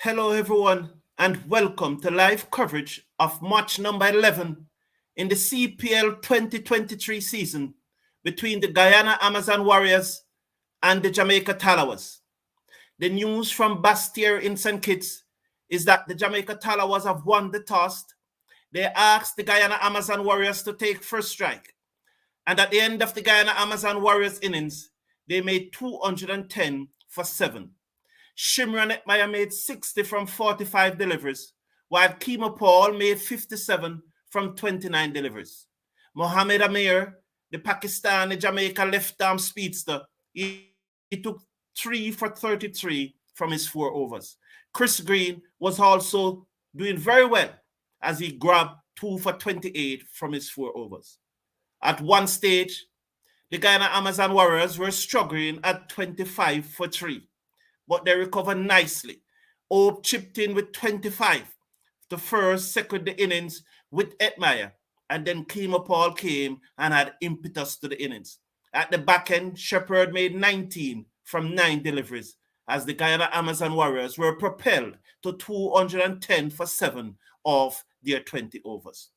Hello, everyone, and welcome to live coverage of match number 11 in the CPL 2023 season between the Guyana Amazon Warriors and the Jamaica Tallawahs. The news from Bastier in St. Kitts is that the Jamaica Tallawahs have won the toss. They asked the Guyana Amazon Warriors to take first strike. And at the end of the Guyana Amazon Warriors innings, they made 210 for 7. Shimron Hetmyer made 60 from 45 deliveries, while Keemo Paul made 57 from 29 deliveries. Mohamed Amir, the Pakistani Jamaica left-arm speedster, he took 3 for 33 from his 4 overs. Chris Green was also doing very well as he grabbed 2 for 28 from his 4 overs. At one stage, the Guyana Amazon Warriors were struggling at 25 for 3, but they recovered nicely. Ope chipped in with 25 to first, second the innings with Hetmyer, and then Keemo Paul came and had impetus to the innings. At the back end, Shepherd made 19 from 9 deliveries as the Guyana Amazon Warriors were propelled to 210 for 7 of their 20 overs.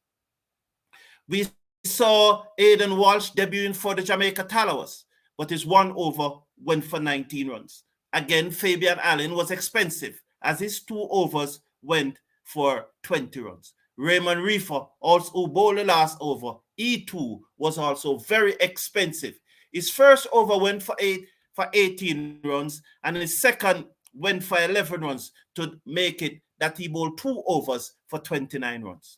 We saw Aidan Walsh debuting for the Jamaica Tallawahs, but his 1 over went for 19 runs. Again, Fabian Allen was expensive as his 2 overs went for 20 runs. Raymond Reefer, also who bowled the last over, E2 was also very expensive. His first over went for 18 runs, and his second went for 11 runs to make it that he bowled 2 overs for 29 runs.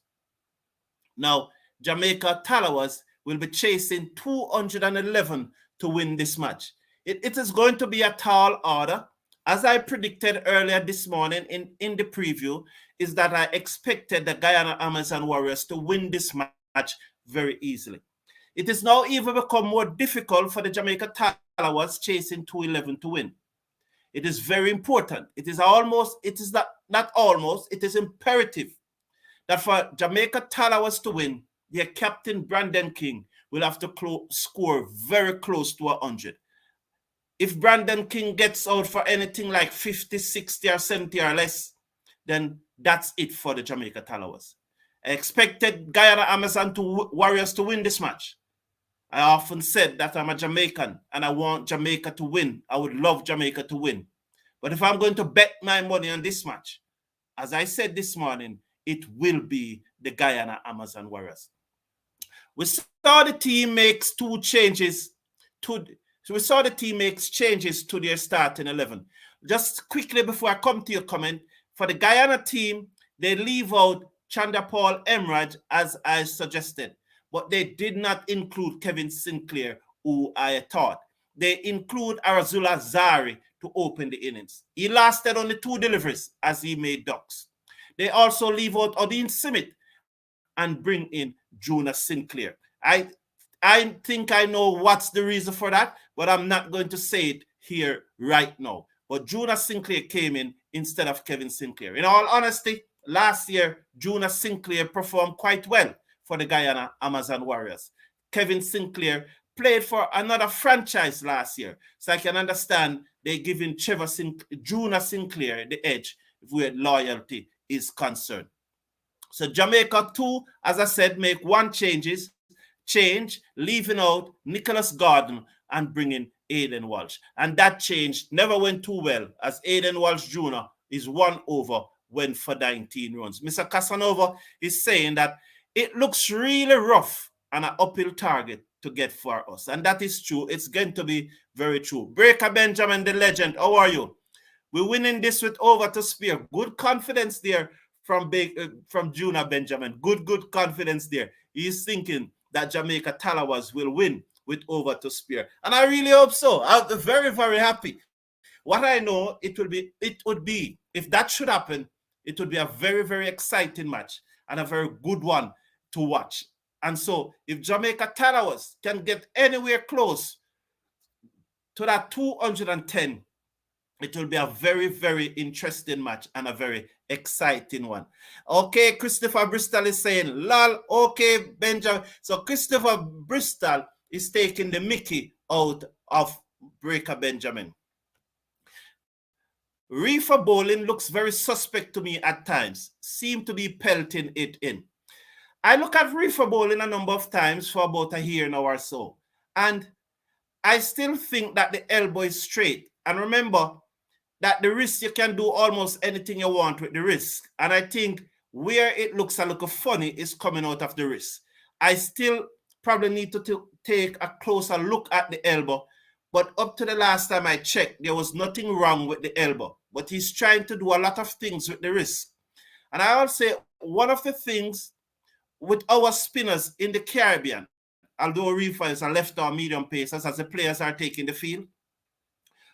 Now, Jamaica Tallawahs will be chasing 211 to win this match. It is going to be a tall order. As I predicted earlier this morning in the preview, is that I expected the Guyana Amazon Warriors to win this match very easily. It is now even become more difficult for the Jamaica Tallawahs chasing 211 to win. It is very important. It is imperative that for Jamaica Tallawahs to win, their captain Brandon King will have to score very close to 100. If Brandon King gets out for anything like 50, 60, or 70 or less, then that's it for the Jamaica Tallawahs. I expected Guyana Amazon Warriors to win this match. I often said that I'm a Jamaican and I want Jamaica to win. I would love Jamaica to win. But if I'm going to bet my money on this match, as I said this morning, it will be the Guyana Amazon Warriors. We saw the team makes changes to their starting 11. Just quickly before I come to your comment, for the Guyana team, they leave out Chandrapal Emraj as I suggested, but they did not include Kevin Sinclair, who I thought. They include Arazula Zari to open the innings. He lasted only 2 deliveries as he made ducks. They also leave out Odin Simit and bring in Jonas Sinclair. I think I know what's the reason for that, but I'm not going to say it here right now. But Jonas Sinclair came in instead of Kevin Sinclair. In all honesty, last year, Jonas Sinclair performed quite well for the Guyana Amazon Warriors. Kevin Sinclair played for another franchise last year, so I can understand they're giving Jonas Sinclair the edge where loyalty is concerned. So Jamaica 2, as I said, make 1 change, leaving out Nicholas Gordon and bringing Aidan Walsh. And that change never went too well as Aidan Walsh Jr. is 1 over, went for 19 runs. Mr. Casanova is saying that it looks really rough and an uphill target to get for us. And that is true. It's going to be very true. Breaker Benjamin, the legend, how are you? We're winning this with over to spare. Good confidence there from Junior Benjamin. Good confidence there. He's thinking that Jamaica Tallawahs will win with over to spare. And I really hope so. I'm very, very happy. What I know, it would be, if that should happen, it would be a very, very exciting match and a very good one to watch. And so if Jamaica Tallawahs can get anywhere close to that 210, it will be a very, very interesting match and a very exciting one. Okay, Christopher Bristol is saying, lol, okay, Benjamin. So Christopher Bristol is taking the Mickey out of Breaker Benjamin. Reefer bowling looks very suspect to me at times. Seem to be pelting it in. I look at reefer bowling a number of times for about a year now or so. And I still think that the elbow is straight. And remember that the wrist, you can do almost anything you want with the wrist. And I think where it looks a little funny is coming out of the wrist. I still probably need to take a closer look at the elbow. But up to the last time I checked, there was nothing wrong with the elbow. But he's trying to do a lot of things with the wrist. And I will say one of the things with our spinners in the Caribbean, although Reefer is a left or medium pacers as the players are taking the field,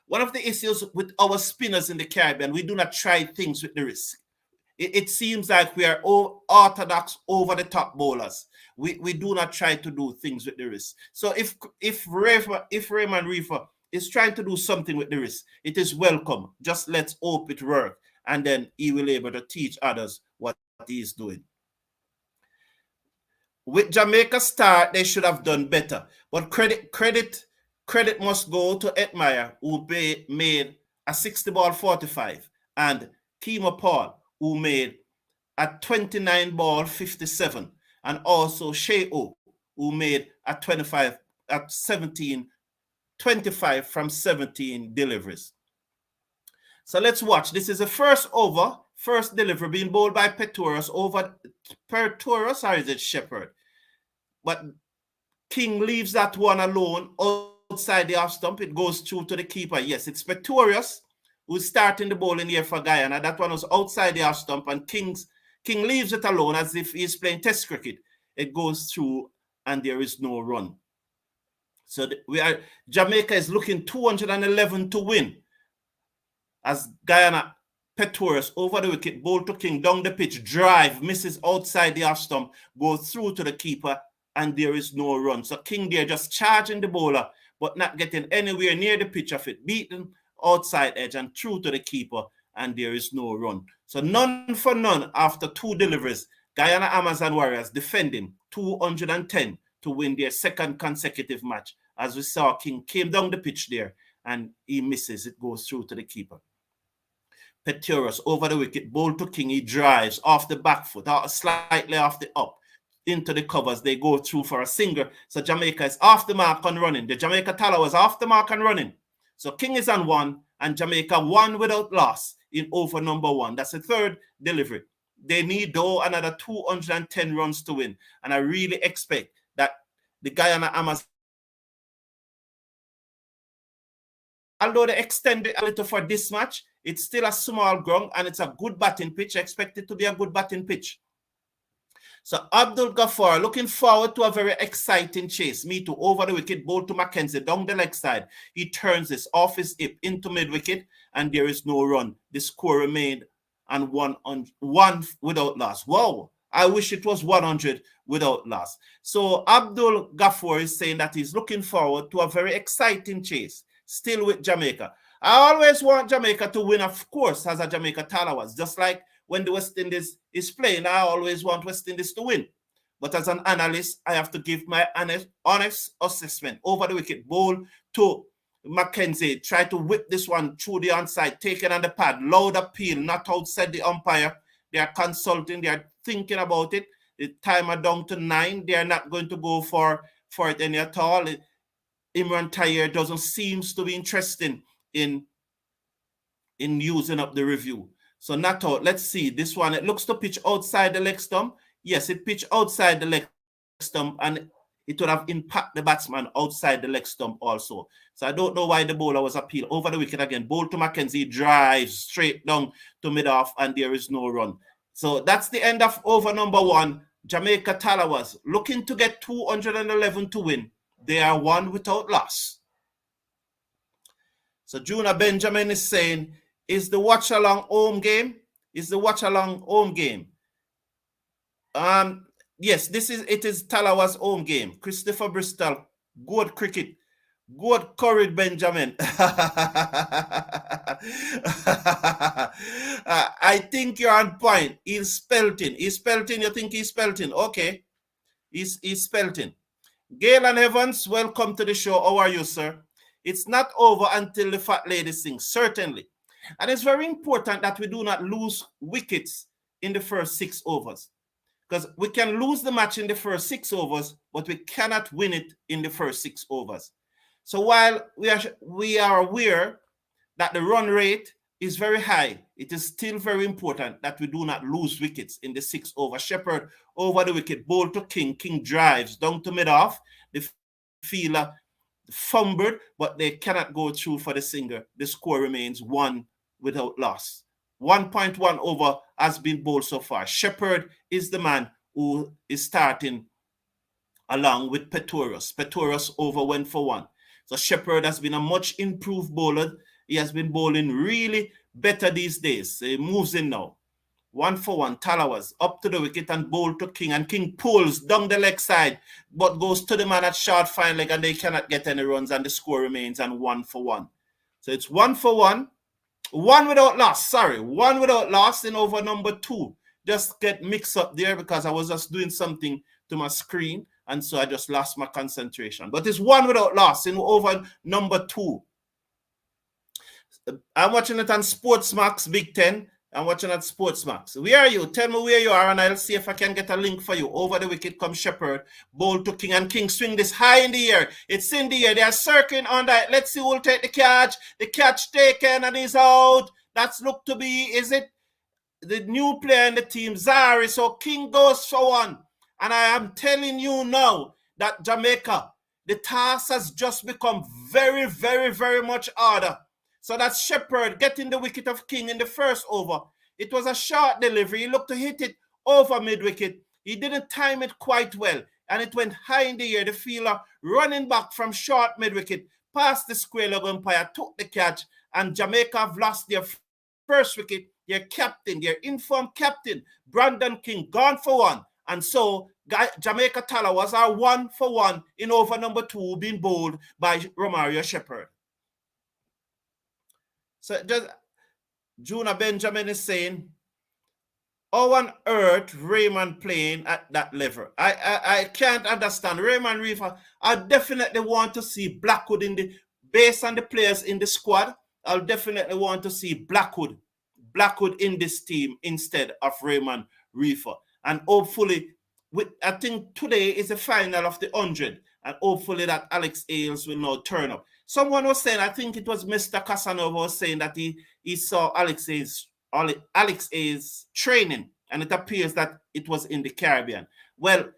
one of the issues with our spinners in the Caribbean, we do not try things with the wrist. It seems like we are orthodox, over-the-top bowlers. We do not try to do things with the wrist. So if Raymond Reefer is trying to do something with the wrist, it is welcome. Just let's hope it works, and then he will be able to teach others what he is doing. With Jamaica start, they should have done better. But credit must go to Hetmyer, who made a 60 ball 45, and Keemo Paul, who made a 29 ball 57, and also Sheo, who made a 25 from 17 deliveries. So let's watch. This is the first over, first delivery being bowled by Peturas over Peturas, or is it Shepherd? But King leaves that one alone outside the off stump. It goes through to the keeper. Yes, it's Peturas who's starting the bowling here for Guyana. That one was outside the off stump, and King leaves it alone as if he's playing test cricket. It goes through, and there is no run. So Jamaica is looking 211 to win, as Guyana Peturas over the wicket, bowl to King, down the pitch, drive, misses outside the off stump, goes through to the keeper, and there is no run. So King there just charging the bowler, but not getting anywhere near the pitch of it, beaten outside edge and through to the keeper, and there is no run. So none for none after two deliveries. Guyana Amazon Warriors defending 210 to win their second consecutive match. As we saw, King came down the pitch there, and he misses. It goes through to the keeper. Peturas over the wicket, bowl to King. He drives off the back foot, slightly off the up, into the covers. They go through for a single. So Jamaica is off the mark and running. The Jamaica Tallawahs is off the mark and running. So King is on one, and Jamaica won without loss in over number one. That's the third delivery. They need, though, another 210 runs to win. And I really expect that the Guyana Amazon, although they extended a little for this match, it's still a small ground and it's a good batting pitch. I expect it to be a good batting pitch. So Abdul Ghaffar, looking forward to a very exciting chase. Me too, over the wicket, bowl to Mackenzie, down the leg side. He turns this off his hip into mid-wicket, and there is no run. The score remained on one without loss. Wow, I wish it was 100 without loss. So Abdul Ghaffar is saying that he's looking forward to a very exciting chase, still with Jamaica. I always want Jamaica to win, of course, as a Jamaica Tallawahs, just like when the West Indies is playing, I always want West Indies to win. But as an analyst, I have to give my honest assessment. Over the wicket, bowl to Mackenzie, try to whip this one through the onside, take it on the pad, loud appeal, not outside the umpire. They are consulting, they are thinking about it. The timer down to 9. They are not going to go for it any at all. Shimron Hetmyer doesn't seem to be interested in using up the review. So not out. Let's see this one. It looks to pitch outside the leg stump. Yes, it pitched outside the leg stump, and it would have impacted the batsman outside the leg stump also. So I don't know why the bowler was appealed. Over the wicket again. Bowl to Mackenzie, drives straight down to mid-off, and there is no run. So that's the end of over number one. Jamaica Tallawahs looking to get 211 to win. They are one without loss. So Juna Benjamin is saying, is the watch along home game? Is the watch along home game? Yes, it is Tallawahs home game. Christopher Bristol, good cricket. Good courage, Benjamin. I think you're on point. He's spelting. He's spelting. You think he's spelting? Okay. He's spelting. Galen Evans, welcome to the show. How are you, sir? It's not over until the fat lady sings. Certainly. And it's very important that we do not lose wickets in the first 6 overs. Because we can lose the match in the first 6 overs, but we cannot win it in the first 6 overs. So while we are aware that the run rate is very high, it is still very important that we do not lose wickets in the 6 over. Shepherd over the wicket, ball to King. King drives down to mid-off. The fielder fumbled, but they cannot go through for the single. The score remains 1 without loss. 1.1 over has been bowled so far. Shepherd is the man who is starting along with Pretorius. Pretorius over went for 1. So Shepherd has been a much improved bowler. He has been bowling really better these days. He moves in now. 1 for 1. Tallawahs up to the wicket and bowl to King. And King pulls down the leg side, but goes to the man at short fine leg, and they cannot get any runs, and the score remains and 1 for 1. So it's 1 for 1. 1 without loss. Sorry, 1 without loss in over number 2. Just get mixed up there because I was just doing something to my screen, and so I just lost my concentration. But it's 1 without loss in over number 2. I'm watching it on Sportsmax Big Ten. I'm watching at Sportsmax. Where are you? Tell me where you are, and I'll see if I can get a link for you. Over the wicket comes Shepherd. Bowl to King, and King swing this high in the air. It's in the air. They are circling on that. Let's see who will take the catch. The catch taken, and he's out. That's looked to be, is it the new player in the team, Zari? So King goes for 1. And I am telling you now that Jamaica, the task has just become very, very, very much harder. So that's Shepherd getting the wicket of King in the first over. It was a short delivery. He looked to hit it over mid-wicket. He didn't time it quite well, and it went high in the air. The fielder running back from short mid-wicket, past the square leg umpire, took the catch, and Jamaica have lost their first wicket. Their captain, their informed captain, Brandon King, gone for 1. And so Jamaica Tallawahs are 1 for 1 in over number 2, being bowled by Romario Shepherd. So just Juna Benjamin is saying, how on earth Raymond playing at that level? I can't understand. Raymond Reefer, I definitely want to see Blackwood based on the players in the squad. I'll definitely want to see Blackwood in this team instead of Raymond Reefer. And hopefully, I think today is the final of the 100, and hopefully that Alex Ailes will now turn up. Someone was saying, I think it was Mr. Casanova was saying that he saw Alex Ailes training, and it appears that it was in the Caribbean. Well,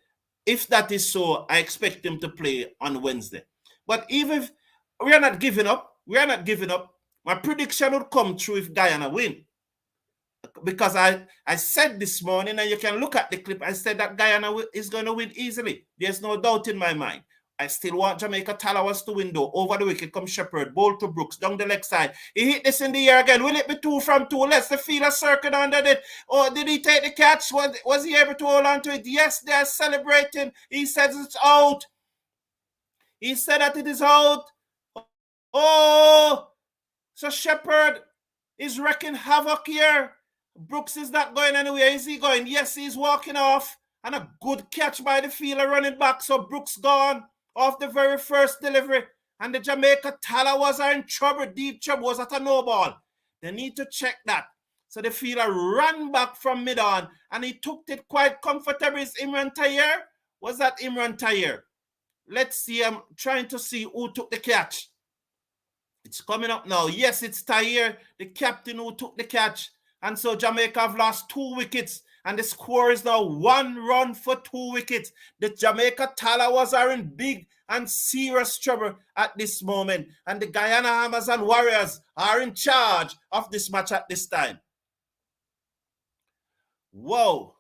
if that is so, I expect him to play on Wednesday. But even if we are not giving up, my prediction would come true if Guyana win. Because I said this morning, and you can look at the clip, I said that Guyana is going to win easily. There's no doubt in my mind. I still want Jamaica Tallawahs to win though. Over the wicket comes Shepherd, bowl to Brooks, down the leg side. He hit this in the air again. Will it be 2 from 2? Let's the fielder circle under it. Or did he take the catch? Was he able to hold on to it? Yes, they are celebrating. He says it's out. He said that it is out. Oh, so Shepherd is wrecking havoc here. Brooks is not going anywhere. Is he going? Yes, he's walking off. And a good catch by the fielder running back. So Brooks gone off the very first delivery. And the Jamaica Tallawahs are in trouble. Deep trouble. Was that a no ball? They need to check that. So the fielder ran back from mid-on. And he took it quite comfortably. Is Shimron Hetmyer? Was that Shimron Hetmyer? Let's see. I'm trying to see who took the catch. It's coming up now. Yes, it's Hetmyer, the captain who took the catch. And so Jamaica have lost 2 wickets. And the score is now 1 run for 2 wickets. The Jamaica Tallawahs are in big and serious trouble at this moment. And the Guyana Amazon Warriors are in charge of this match at this time. Whoa.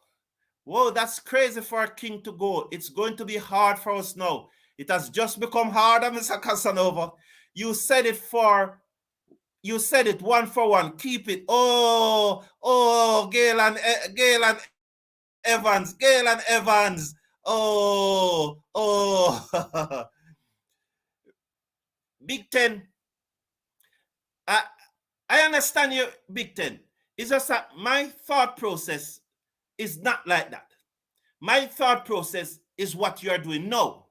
Whoa, that's crazy for King to go. It's going to be hard for us now. It has just become harder, Mr. Casanova. You said it 1 for 1. Keep it. Oh, Gale and Evans. Oh. Big Ten. I understand you, Big Ten. It's just that my thought process is not like that. My thought process is what you are doing now.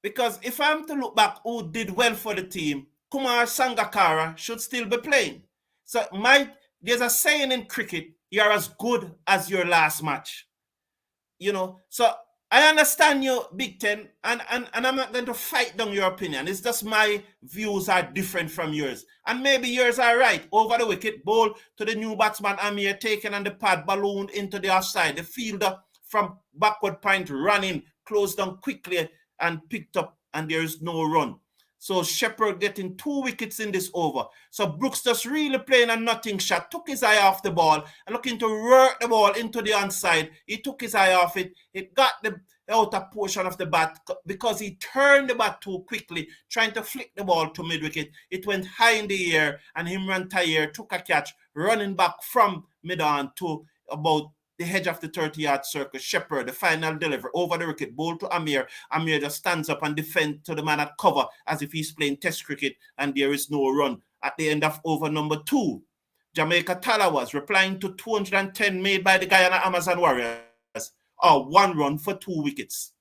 Because if I'm to look back who did well for the team, Kumar Sangakkara should still be playing. So there's a saying in cricket, you're as good as your last match. So I understand you, Big Ten, and I'm not going to fight down your opinion. It's just my views are different from yours. And maybe yours are right. Over the wicket, ball to the new batsman Amir, taken on the pad, ballooned into the offside. The fielder from backward point running, closed down quickly and picked up, and there is no run. So Shepherd getting 2 wickets in this over. So Brooks just really playing a nothing shot, took his eye off the ball and looking to work the ball into the onside. He took his eye off it. It got the outer portion of the bat because he turned the bat too quickly, trying to flick the ball to mid-wicket. It went high in the air and Shimron Hetmyer took a catch, running back from mid-on to about the edge of the 30-yard circle. Shepherd, the final delivery over the wicket, ball to Amir. Amir just stands up and defends to the man at cover as if he's playing test cricket, and there is no run. At the end of over number 2, Jamaica Tallawahs replying to 210 made by the Guyana Amazon Warriors, or 1 run for 2 wickets.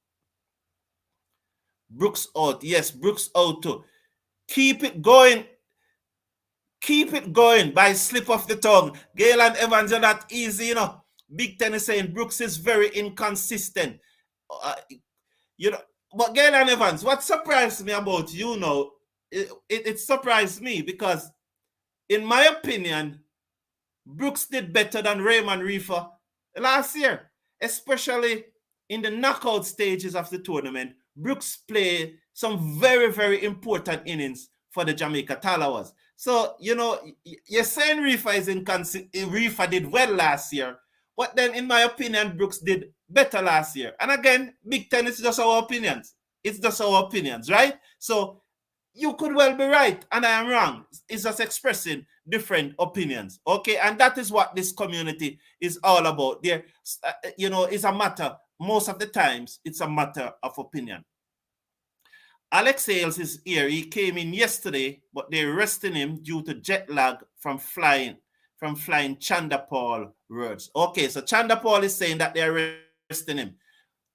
Brooks out. Yes, Brooks out too. Keep it going. Keep it going by slip of the tongue. Gale and Evans are not easy, Big Ten is saying Brooks is very inconsistent. But Gale and Evans, what surprised me about it surprised me because, in my opinion, Brooks did better than Raymond Reefer last year, especially in the knockout stages of the tournament. Brooks played some very, very important innings for the Jamaica Tallawahs. So, you're saying Reefer is inconsistent. Reefer did well last year. But then, in my opinion, Brooks did better last year. And again, Big Ten is just our opinions. It's just our opinions, right? So you could well be right, and I am wrong. It's just expressing different opinions, okay? And that is what this community is all about. There, it's a matter, most of the times, it's a matter of opinion. Alex Hales is here. He came in yesterday, but they're resting him due to jet lag from flying Chanda Paul words. Okay, so Chanda Paul is saying that they're resting him.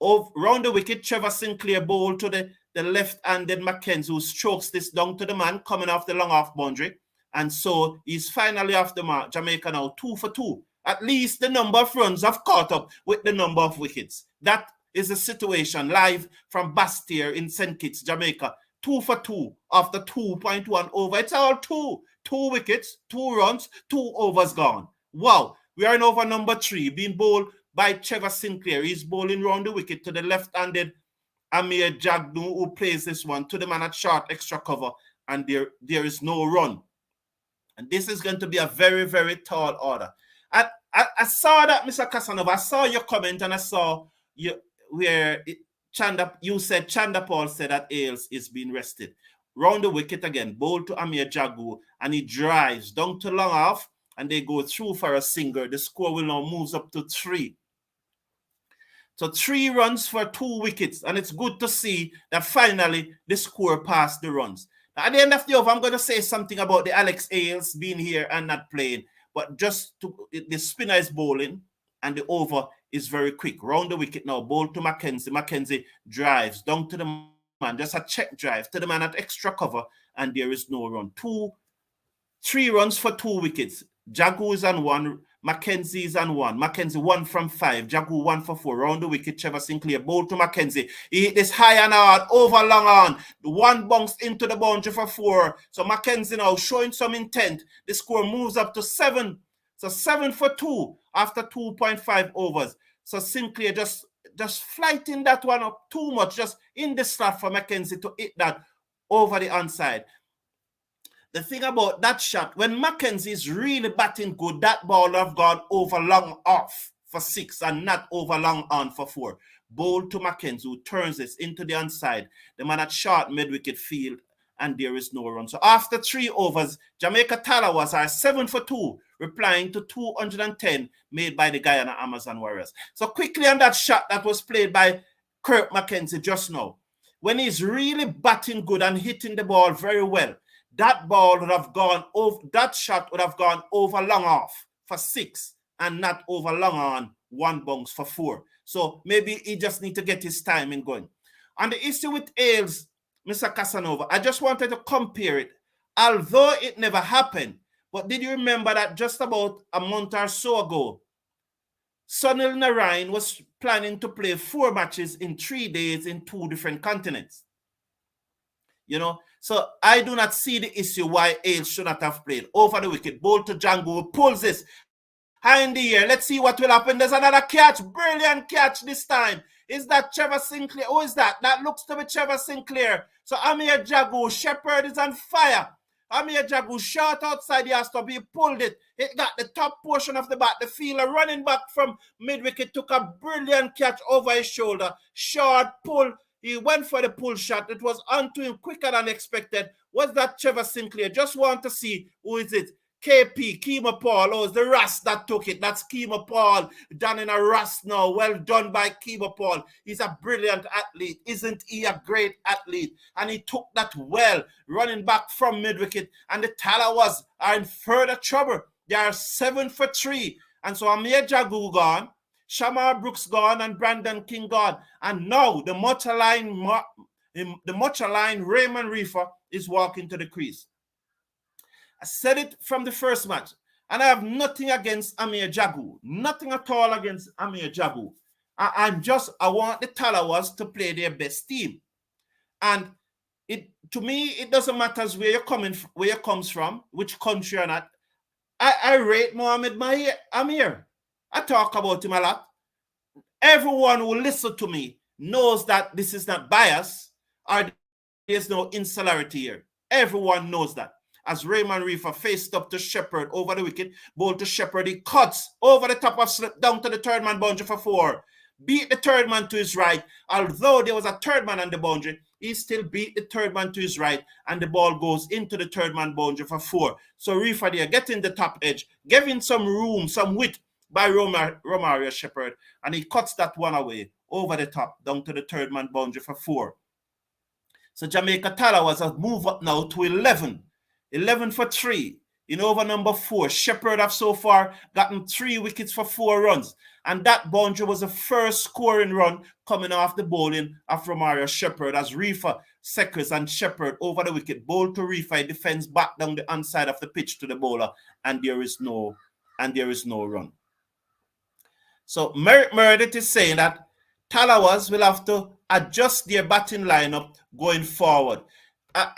Round the wicket, Trevor Sinclair bowl to the left-handed Mackenzie, who strokes this down to the man coming off the long off boundary. And so he's finally off the mark. Jamaica now 2 for 2. At least the number of runs have caught up with the number of wickets. That is the situation live from Bastyr in St. Kitts, Jamaica. 2 for 2 after 2.1 over. It's all 2 wickets, 2 runs, 2 overs gone. Wow. We are in over number 3, being bowled by Trevor Sinclair. He's bowling round the wicket to the left-handed Amir Jagnu, who plays this one to the man at short extra cover, and there is no run. And this is going to be a very, very tall order. I saw that, Mr. Casanova. I saw your comment, and I saw you said Chanda Paul said that Hales is being rested. Round the wicket again, bowl to Amir Jagu, and he drives down to long off, and they go through for a single. The score will now move up to 3. So 3 runs for 2 wickets, and it's good to see that finally the score passed the runs. Now, at the end of the over, I'm going to say something about the Alex Hales being here and not playing, but the spinner is bowling, and the over is very quick. Round the wicket now, bowl to Mackenzie. Mackenzie drives down to the man, just a check drive to the man at extra cover, and there is no run. 3 runs for 2 wickets. Jagu is on 1, Mackenzie is on 1. Mackenzie 1 from 5, Jagu 1 for 4. Round the wicket, Trevor Sinclair, bowl to Mackenzie. He hit this high and hard, over long on. The 1 bounced into the boundary for 4. So Mackenzie now showing some intent. The score moves up to 7. So 7 for 2 after 2.5 overs. So Sinclair just flighting that one up too much, just in the slot for Mackenzie to hit that over the onside. The thing about that shot, when Mackenzie is really batting good, that ball have gone over long off for 6 and not over long on for 4. Bowl to Mackenzie, who turns this into the onside. The man at short mid-wicket field, and there is no run. So after 3 overs, Jamaica Tallawahs are 7 for 2, replying to 210 made by the Guyana Amazon Warriors. So quickly on that shot that was played by Kirk Mackenzie just now, when he's really batting good and hitting the ball very well, that ball would have gone over, that shot would have gone over long off for 6 and not over long on 1 bounce for 4. So maybe he just need to get his timing going. And the issue with Hales, Mr. Casanova, I just wanted to compare it. Although it never happened, But did you remember that just about a month or so ago, Sunil Narayan was planning to play 4 matches in 3 days in 2 different continents? So I do not see the issue why Ailes should not have played. Over the wicket, ball to Django, pulls this high in the air. Let's see what will happen. There's another catch, brilliant catch this time. Is that Trevor Sinclair? Who is that? That looks to be Trevor Sinclair. So Amir Jagu, Shepherd is on fire. Amir Jagu shot outside the stump. He pulled it. It got the top portion of the bat. The fielder running back from mid-wicket took a brilliant catch over his shoulder. Short pull. He went for the pull shot. It was onto him quicker than expected. Was that Trevor Sinclair? Just want to see who is it. Keemo Paul. Oh, it's the Rust that took it. That's Keemo Paul done in a Rust now. Well done by Keemo Paul. He's a brilliant athlete. Isn't he a great athlete? And he took that well, running back from mid-wicket. And the Tallawahs are in further trouble. They are 7 for 3. And so Amir Jagu gone, Shamar Brooks gone, and Brandon King gone. And now the much-aligned Raymond Reefer is walking to the crease. I said it from the first match, and I have nothing against Amir Jagu. Nothing at all against Amir Jagu. I want the Tallawahs to play their best team. And to me, it doesn't matter where you comes from, which country or not. I rate Mohamed Amir. I talk about him a lot. Everyone who listens to me knows that this is not bias or there's no insularity here. Everyone knows that. As Raymond Reefer faced up to Shepherd over the wicket, ball to Shepherd, he cuts over the top of slip down to the third man boundary for 4. Beat the third man to his right. Although there was a third man on the boundary, he still beat the third man to his right, and the ball goes into the third man boundary for 4. So Reefer there getting the top edge, giving some room, some width by Romario Shepherd, and he cuts that one away over the top down to the third man boundary for 4. So Jamaica Tallawahs have moved up now to 11 for 3 in over number 4. Shepherd have so far gotten 3 wickets for 4 runs. And that boundary was the first scoring run coming off the bowling of Romario Shepherd as Reefer, Seckers and Shepherd over the wicket. Bowl to Reefer, defends back down the inside of the pitch to the bowler, and there is no run. So Merritt Meredith is saying that Tallawahs will have to adjust their batting lineup going forward.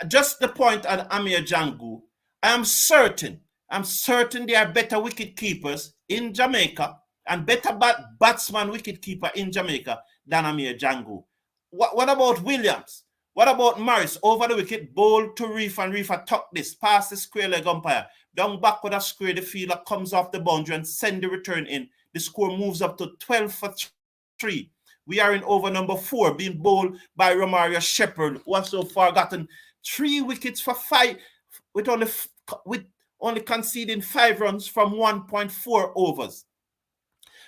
Just the point on Amir Jagu, I'm certain there are better wicket keepers in Jamaica and better batsman wicket keeper in Jamaica than Amir Jagu. What about Williams? What about Morris? Over the wicket, bowl to Reefer, and Reefer tuck this, past the square leg umpire. Down back with a square, the fielder comes off the boundary and send the return in. The score moves up to 12 for 3. We are in over number 4, being bowled by Romario Shepherd, who has so far gotten 3 wickets for 5, with only conceding 5 runs from 1.4 overs.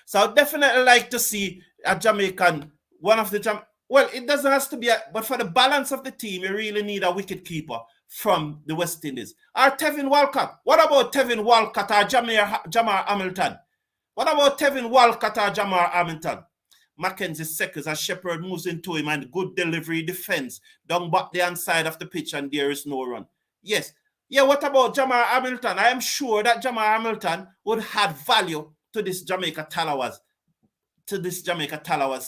So I'd definitely like to see a Jamaican, it doesn't have to be, but for the balance of the team, you really need a wicket keeper from the West Indies. Or Tevin Walcott. What about Tevin Walcott or Jamar Hamilton? What about Tevin Walcott or Jamar Hamilton? Mackenzie Seckers as Shepherd moves into him and good delivery defense down back the inside of the pitch and there is no run. Yes. Yeah, what about Jamar Hamilton? I am sure that Jamar Hamilton would add value to this Jamaica Tallawahs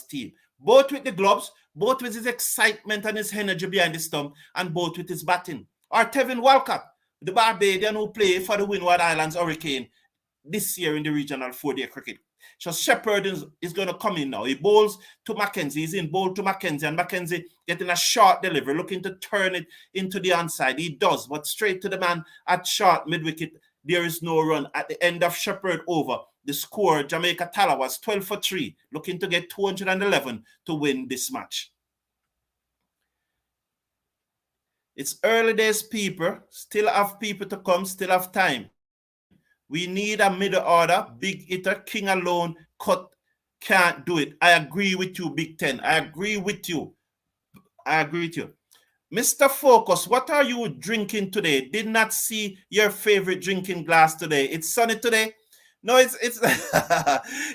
team. Both with the gloves, both with his excitement and his energy behind the stump, and both with his batting. Or Tevin Walcott, the Barbadian who played for the Windward Islands Hurricane this year in the regional 4-day cricket. So Shepherd is going to come in now. He bowls to Mackenzie. He's in bowl to Mackenzie, and Mackenzie getting a short delivery, looking to turn it into the onside. He does, but straight to the man at short mid-wicket. There is no run. At the end of Shepherd over, the score, Jamaica Tallawahs 12 for 3, looking to get 211 to win this match. It's early days, people. Still have people to come, still have time. We need a middle order. Big hitter, King alone, can't do it. I agree with you, Big Ten. I agree with you. Mr. Focus, what are you drinking today? Did not see your favorite drinking glass today. It's sunny today. No, it's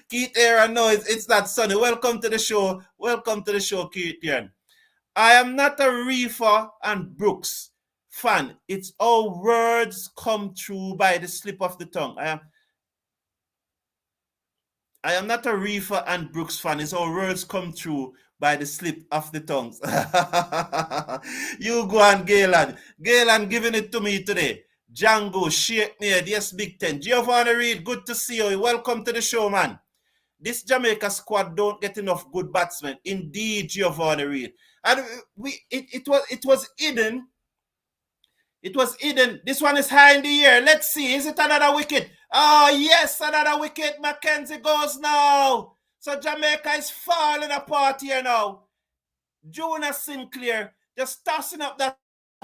Keith Aaron. No, it's not sunny. Welcome to the show. Keith Aaron. I am not a Reefer and Brooks fan. It's all words come true by the slip of the tongue. I am not a Reefer and Brooks fan. It's all words come true by the slip of the tongues. You go on, Galen. Galen giving it to me today. Django, shake me head. Yes, Big Ten. Giovanni Reed, good to see you. Welcome to the show, man. This Jamaica squad don't get enough good batsmen. Indeed, Giovanni Reed. And it was hidden. It was hidden. This one is high in the air. Let's see. Is it another wicket? Oh, yes, another wicket. Mackenzie goes now. So Jamaica is falling apart here now. Jonas Sinclair just tossing up that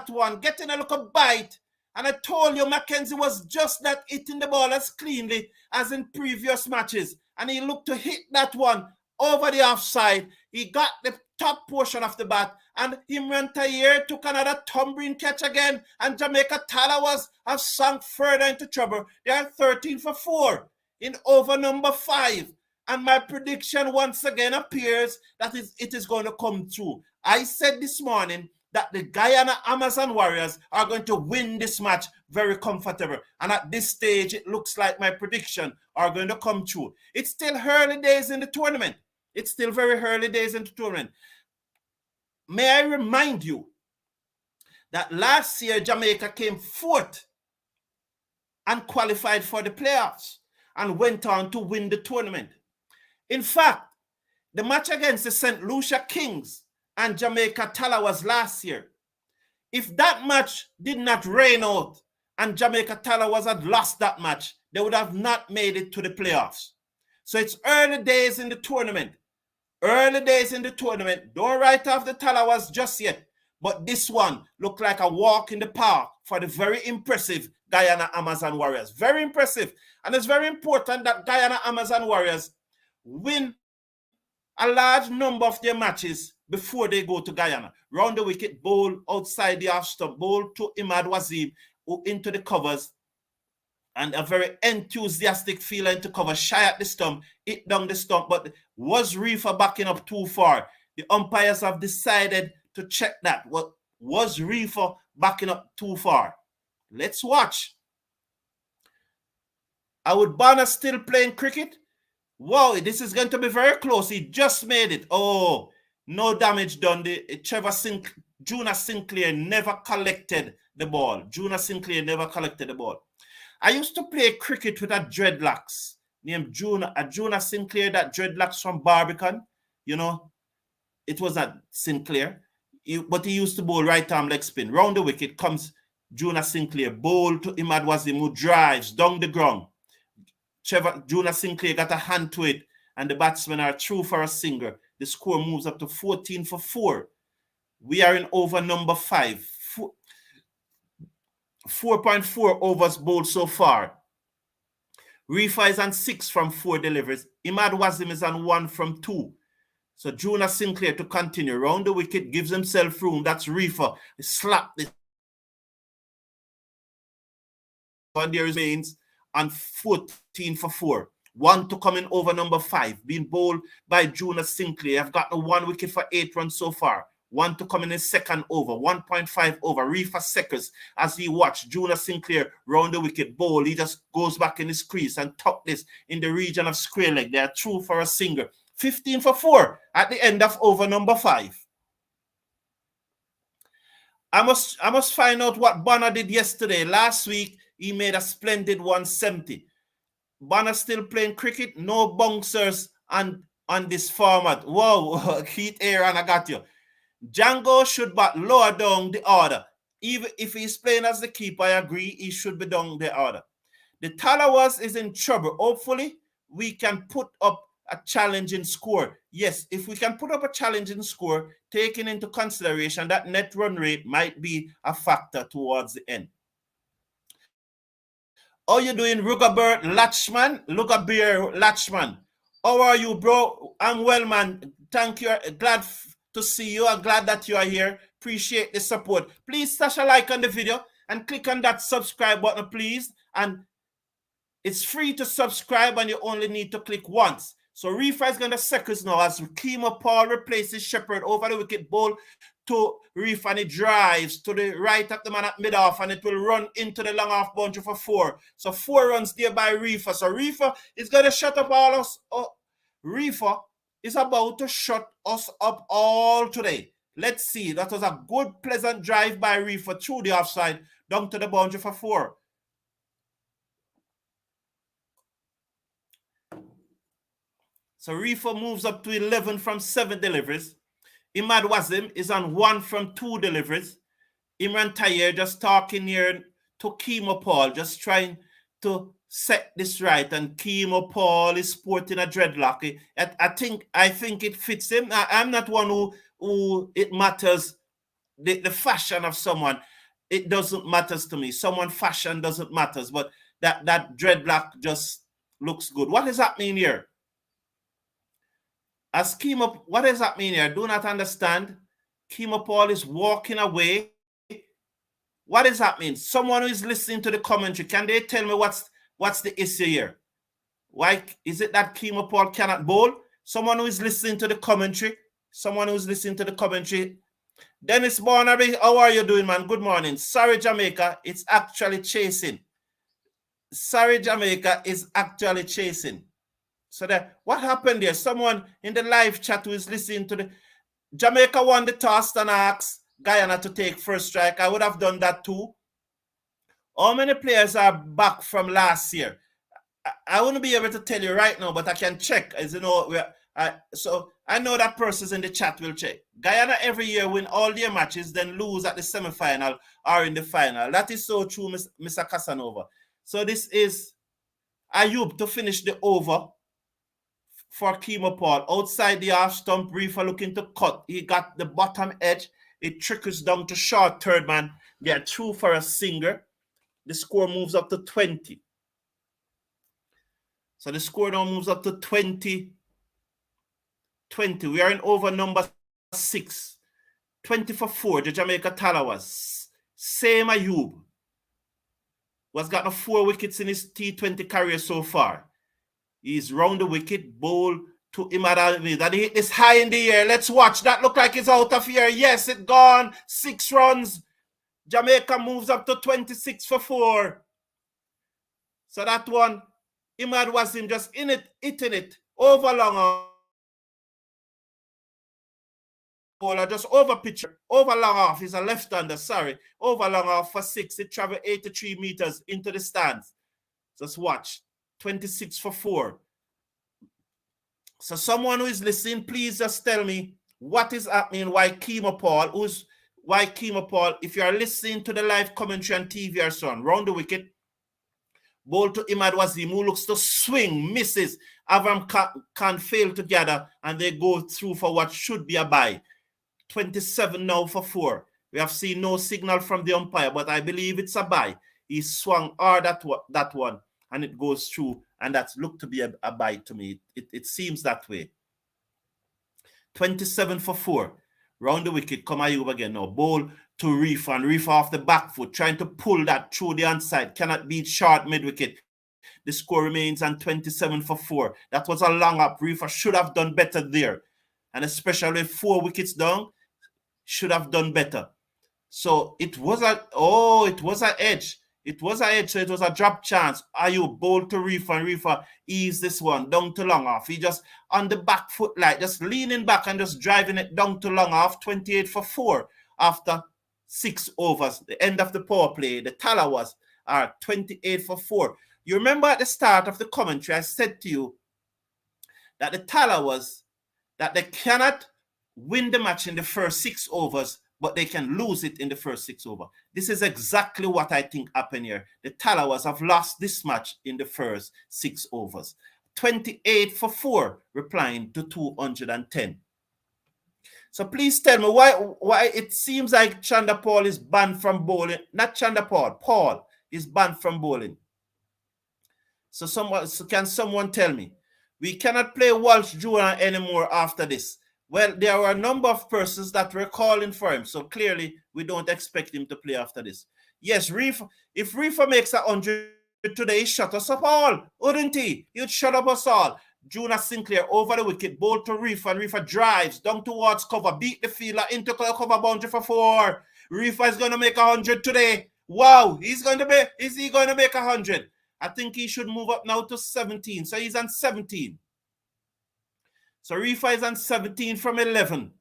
one, getting a little bite. And I told you Mackenzie was just not hitting the ball as cleanly as in previous matches. And he looked to hit that one over the offside. He got the top portion of the bat. And Shimron Hetmyer took another tumbling catch again. And Jamaica Tallawahs have sunk further into trouble. They are 13 for 4 in over number 5. And my prediction once again appears that it is going to come true. I said this morning that the Guyana Amazon Warriors are going to win this match very comfortable. And at this stage, it looks like my prediction are going to come true. It's still early days in the tournament. It's still very early days in the tournament. May I remind you that last year, Jamaica came 4th and qualified for the playoffs and went on to win the tournament. In fact, the match against the St. Lucia Kings and Jamaica Tallawahs last year, if that match did not rain out and Jamaica Tallawahs had lost that match, they would have not made it to the playoffs. So it's early days in the tournament. Early days in the tournament. Don't write off the Tallawahs just yet. But this one looked like a walk in the park for the very impressive Guyana Amazon Warriors. Very impressive. And it's very important that Guyana Amazon Warriors win a large number of their matches before they go to Guyana. Round the wicket, bowl outside the off stump, bowl to Imad Wazim, who into the covers, and a very enthusiastic feeler into cover, shy at the stump, hit down the stump, but was Reefer backing up too far? The umpires have decided to check that. What was Reefer backing up too far? Let's watch. Would Bonner still playing cricket? Wow, this is going to be very close. He just made it. Oh, no damage done. Jonas Sinclair never collected the ball. Jonas Sinclair never collected the ball. I used to play cricket with a dreadlocks named Jonas Sinclair, that dreadlocks from Barbican. You know, it was not Sinclair. But he used to bowl right arm leg spin. Round the wicket comes Jonas Sinclair. Bowl to Imad Wazim, who drives down the ground. Jonas Sinclair got a hand to it, and the batsmen are through for a single. The score moves up to 14 for 4. We are in over number 5. 4.4 overs bowled so far. Reefer is on 6 from 4 deliveries. Imad Wazim is on 1 from 2. So Jonas Sinclair to continue. Round the wicket, gives himself room. That's Reefer. He slapped it. And there remains on 14 for 4. 1 to come in over number 5. Being bowled by Jonas Sinclair. I've gotten 1 wicket for 8 runs so far. 1 to come in his second over. 1.5 over. Reefer seconds as he watched Jonas Sinclair round the wicket bowl. He just goes back in his crease and tuck this in the region of square leg. They are through for a single. 15 for 4 at the end of over number 5. I must find out what Bonner did yesterday. Last week, he made a splendid 170. Bonner still playing cricket. No bouncers on this format. Whoa, Keith Aaron, I got you. Django should bat lower down the order. Even if he's playing as the keeper, I agree, he should be down the order. The Tallawahs is in trouble. Hopefully, we can put up a challenging score. Yes, if we can put up a challenging score, taking into consideration that net run rate might be a factor towards the end. How you doing, Rugabert Latchman? Latchman. How are you, bro? I'm well, man. Thank you. Glad to see you. I'm glad that you are here. Appreciate the support. Please stash a like on the video and click on that subscribe button, please. And it's free to subscribe and you only need to click once. So Reefer is going to seconds now as Keemo Paul replaces Shepherd over the wicket, ball to Reefer, and it drives to the right of the man at mid-off, and it will run into the long off boundary for 4. So 4 runs there by Reefer. So Reefer is going to shut up all us. Reefer is about to shut us up all today. Let's see. That was a good, pleasant drive by Reefer through the offside, down to the boundary for 4. So Reefer moves up to 11 from 7 deliveries. Imad Wasim is on 1 from 2 deliveries. Shimron Hetmyer just talking here to Keemo Paul, just trying to set this right. And Keemo Paul is sporting a dreadlock. I think it fits him. I'm not one who it matters the fashion of someone. It doesn't matter to me. Someone fashion doesn't matter, but that dreadlock just looks good. What does that mean here? As Keemo, what does that mean here? I do not understand. Keemo Paul is walking away. What does that mean? Someone who is listening to the commentary, can they tell me what's the issue here? Why is it that Keemo Paul cannot bowl? Someone who is listening to the commentary. Dennis Barnaby, how are you doing, man? Good morning. Sorry, Jamaica. It's actually chasing. So what happened there? Someone in the live chat who is listening to the Jamaica won the toss and asked Guyana to take first strike. I would have done that too. How many players are back from last year? I wouldn't be able to tell you right now, but I can check. As you know, so I know that persons in the chat will check. Guyana every year win all their matches, then lose at the semi-final or in the final. That is so true, Mr. Casanova. So this is Ayub to finish the over for Keemo Paul. Outside the half stump, Reefer looking to cut. He got the bottom edge. It trickles down to short third man. They are through for a singer. The score moves up to 20. So the score now moves up to 20. We are in over number 6. 20 for 4. The Jamaica Tallawahs. Same Ayub was got 4 wickets in his T20 career so far. He's round the wicket, bowl to Imad Wasim. And he hit this high in the air. Let's watch. That look like it's out of here. Yes, it gone. 6 runs. Jamaica moves up to 26 for 4. So that one, Imad Wasim just hitting it over long bowler, just over pitcher, over long off. He's a left-hander, sorry. Over long off for 6. It traveled 83 meters into the stands. Just watch. 26 for 4. So someone who is listening, please just tell me what is happening, why Keemo Paul, if you are listening to the live commentary on TV or so on, round the wicket, ball to Imad Wasim, who looks to swing, misses. Avram can fail together, and they go through for what should be a bye. 27 now for 4. We have seen no signal from the umpire, but I believe it's a bye. He swung hard at that one, and it goes through, and that's looked to be a bye to me. It seems that way. 27 for 4. Round the wicket, come Ayub again now. Ball to Reefer, and Reefer off the back foot, trying to pull that through the onside. Cannot beat short mid-wicket. The score remains on 27 for 4. That was a long up. Reefer should have done better there. And especially 4 wickets down, should have done better. So it was an edge. It was an edge, so it was a drop chance. Ayub bowled to Reefer, and Reefer eased this one down to long off. He just on the back foot, like just leaning back and just driving it down to long off. 28 for 4 after 6 overs. The end of the power play. The Tallawahs are 28 for 4. You remember at the start of the commentary, I said to you that the Tallawahs, that they cannot win the match in the first 6 overs, but they can lose it in the first 6 overs. This is exactly what I think happened here. The Tallawahs have lost this match in the first 6 overs. 28 for 4, replying to 210. So please tell me why it seems like Chanda Paul is banned from bowling. Not Chanda Paul. Paul is banned from bowling. So can someone tell me? We cannot play Walsh Jr. anymore after this. Well, there were a number of persons that were calling for him, so clearly we don't expect him to play after this. Yes, if Reefer makes 100 today, he shut us up all, wouldn't he? He'd shut up us all. Jonas Sinclair over the wicket, ball to Reefer, and Reefer drives down towards cover, beat the fielder into cover boundary for 4. Reefer is going to make 100 today. Wow, is he going to make 100? I think he should move up now to 17. So he's on 17. So Reefer is on 17 from 11.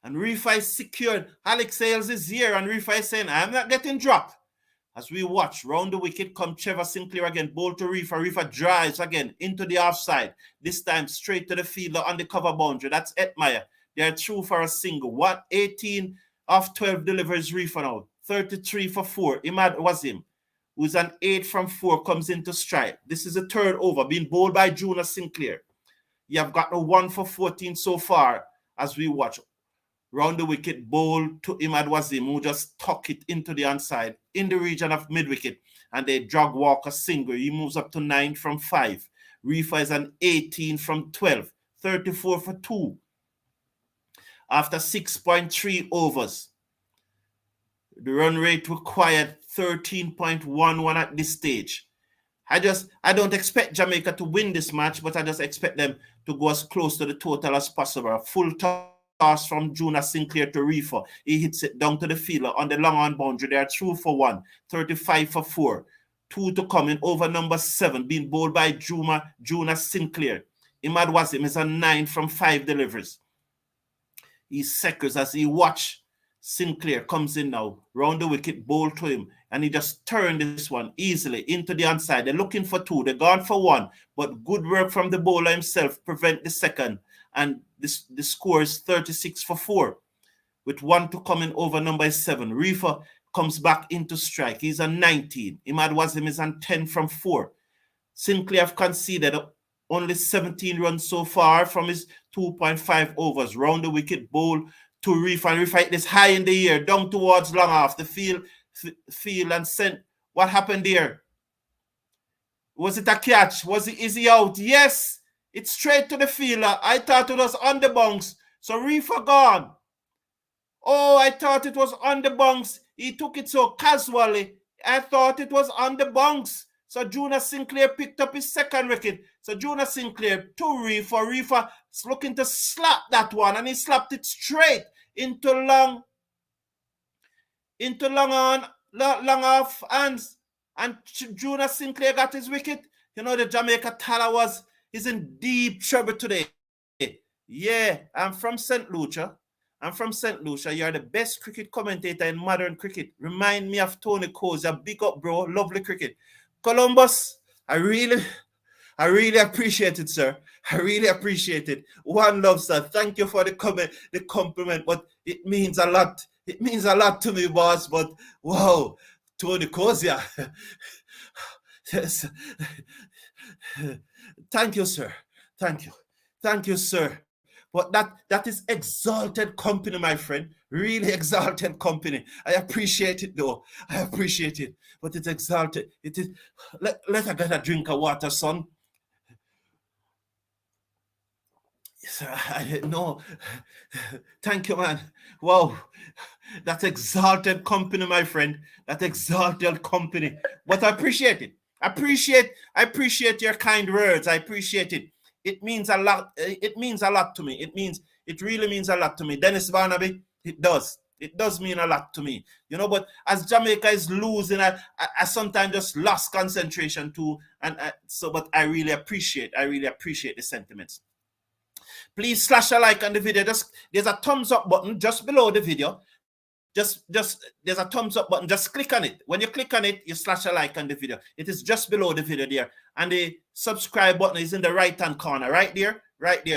And Reefer is secured. Alex Hales is here, and Reefer is saying, I'm not getting dropped. As we watch, round the wicket come Trevor Sinclair again, ball to Reefer. Reefer drives again into the offside. This time straight to the fielder on the cover boundary. That's Hetmyer. They are through for a single. 18 of 12 delivers Reefer now. 33 for 4. Imad Wasim, who's an 8 from 4, comes into strike. This is the third over, being bowled by Jonas Sinclair. You have got a 1 for 14 so far as we watch. Round the wicket, bowl to Imad Wasim, who just tuck it into the onside in the region of mid-wicket, and they drag walk a single. He moves up to 9 from 5. Reefer is an 18 from 12, 34 for 2. After 6.3 overs, the run rate required 13.11 at this stage. I don't expect Jamaica to win this match, but I just expect them to go as close to the total as possible. Full toss from Jonas Sinclair to Reefer. He hits it down to the fielder on the long on boundary. They are through for 1, 35 for 4. 2 to come in over number 7, being bowled by Jonas Sinclair. Imad Wasim is a 9 from 5 deliveries. He seconds as he watch. Sinclair comes in now, round the wicket, bowl to him, and he just turned this one easily into the onside. They're looking for 2. They're gone for 1, but good work from the bowler himself prevent the second. And the score is 36 for 4, with 1 to come in over number 7. Reefer comes back into strike. He's on 19. Imad Wasim is on 10 from 4. Sinclair have conceded only 17 runs so far from his 2.5 overs. Round the wicket, bowl to Reefer, and Reefer hit this high in the air, down towards long off the field and sent. What happened there? Was it a catch? Is he out? Yes. It's straight to the fielder. I thought it was on the bounce. So Reefer gone. Oh, I thought it was on the bounce. He took it so casually. I thought it was on the bounce. So Jonas Sinclair picked up his second wicket. So Jonas Sinclair to Reefer. Reefer is looking to slap that one, and he slapped it straight into long off hands. And Jonas Sinclair got his wicket. You know, the Jamaica Tallawahs is in deep trouble today. Yeah, I'm from St. Lucia. You're the best cricket commentator in modern cricket. Remind me of Tony Kozia. Big up, bro. Lovely cricket. Columbus, I really appreciate it, sir. I really appreciate it. One love, sir. Thank you for the compliment, but it means a lot. It means a lot to me, boss. But wow, Tony Kozia. Yes. Thank you, sir. Thank you, sir. But that is exalted company, my friend. Really exalted company. I appreciate it, though. I appreciate it. But it's exalted. It is. Let I get a drink of water, son. Yes, no. Thank you, man. Wow. That's exalted company, my friend. That exalted company. But I appreciate it. I appreciate your kind words. I appreciate it. It means a lot. It means a lot to me. It really means a lot to me. Dennis Barnaby, it does. It does mean a lot to me. You know, but as Jamaica is losing, I sometimes just lost concentration too. But I really appreciate the sentiments. Please slash a like on the video. There's a thumbs up button just below the video. Just there's a thumbs up button. Just click on it. When you click on it, you slash a like on the video. It is just below the video there. And the subscribe button is in the right-hand corner, right there.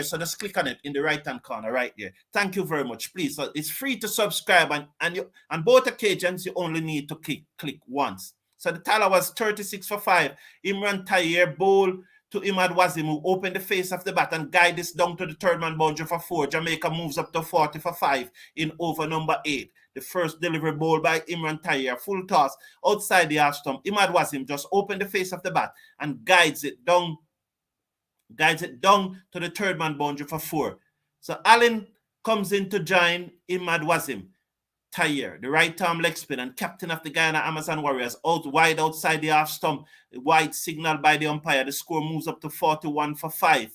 So just click on it in the right-hand corner, right there. Thank you very much. Please, so it's free to subscribe, and on both occasions, you only need to click once. So the Tallawahs was 36 for 5. Shimron Hetmyer bowl to Imad Wasim, who opened the face of the bat and guide this down to the third man boundary for 4. Jamaica moves up to 40 for 5 in over number 8. The first delivery ball by Shimron Hetmyer, full toss outside the half stump. Imad Wasim just opened the face of the bat and guides it down to the third man boundary for 4. So Allen comes in to join Imad Wasim. Hetmyer, the right arm leg spin and captain of the Guyana Amazon Warriors, out wide outside the half stump. Wide signal by the umpire. The score moves up to 41 for 5.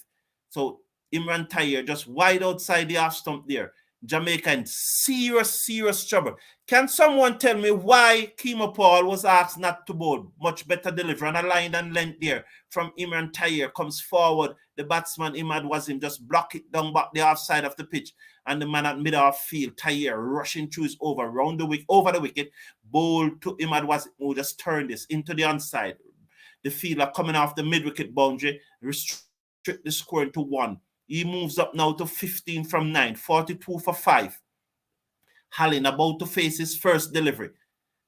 So Shimron Hetmyer just wide outside the half stump there. Jamaica in serious trouble. Can someone tell me why Keemo Paul was asked not to bowl? Much better delivery on a line and length there from Shimron Hetmyer. Comes forward. The batsman Imad Wasim just block it down back the half side of the pitch. And the man at mid-off field, Hetmyer, rushing through his over the wicket, bowl to Imad Wasim, who just turned this into the onside. The fielder coming off the mid-wicket boundary, restrict the score into 1. He moves up now to 15 from 9, 42 for 5. Allen about to face his first delivery.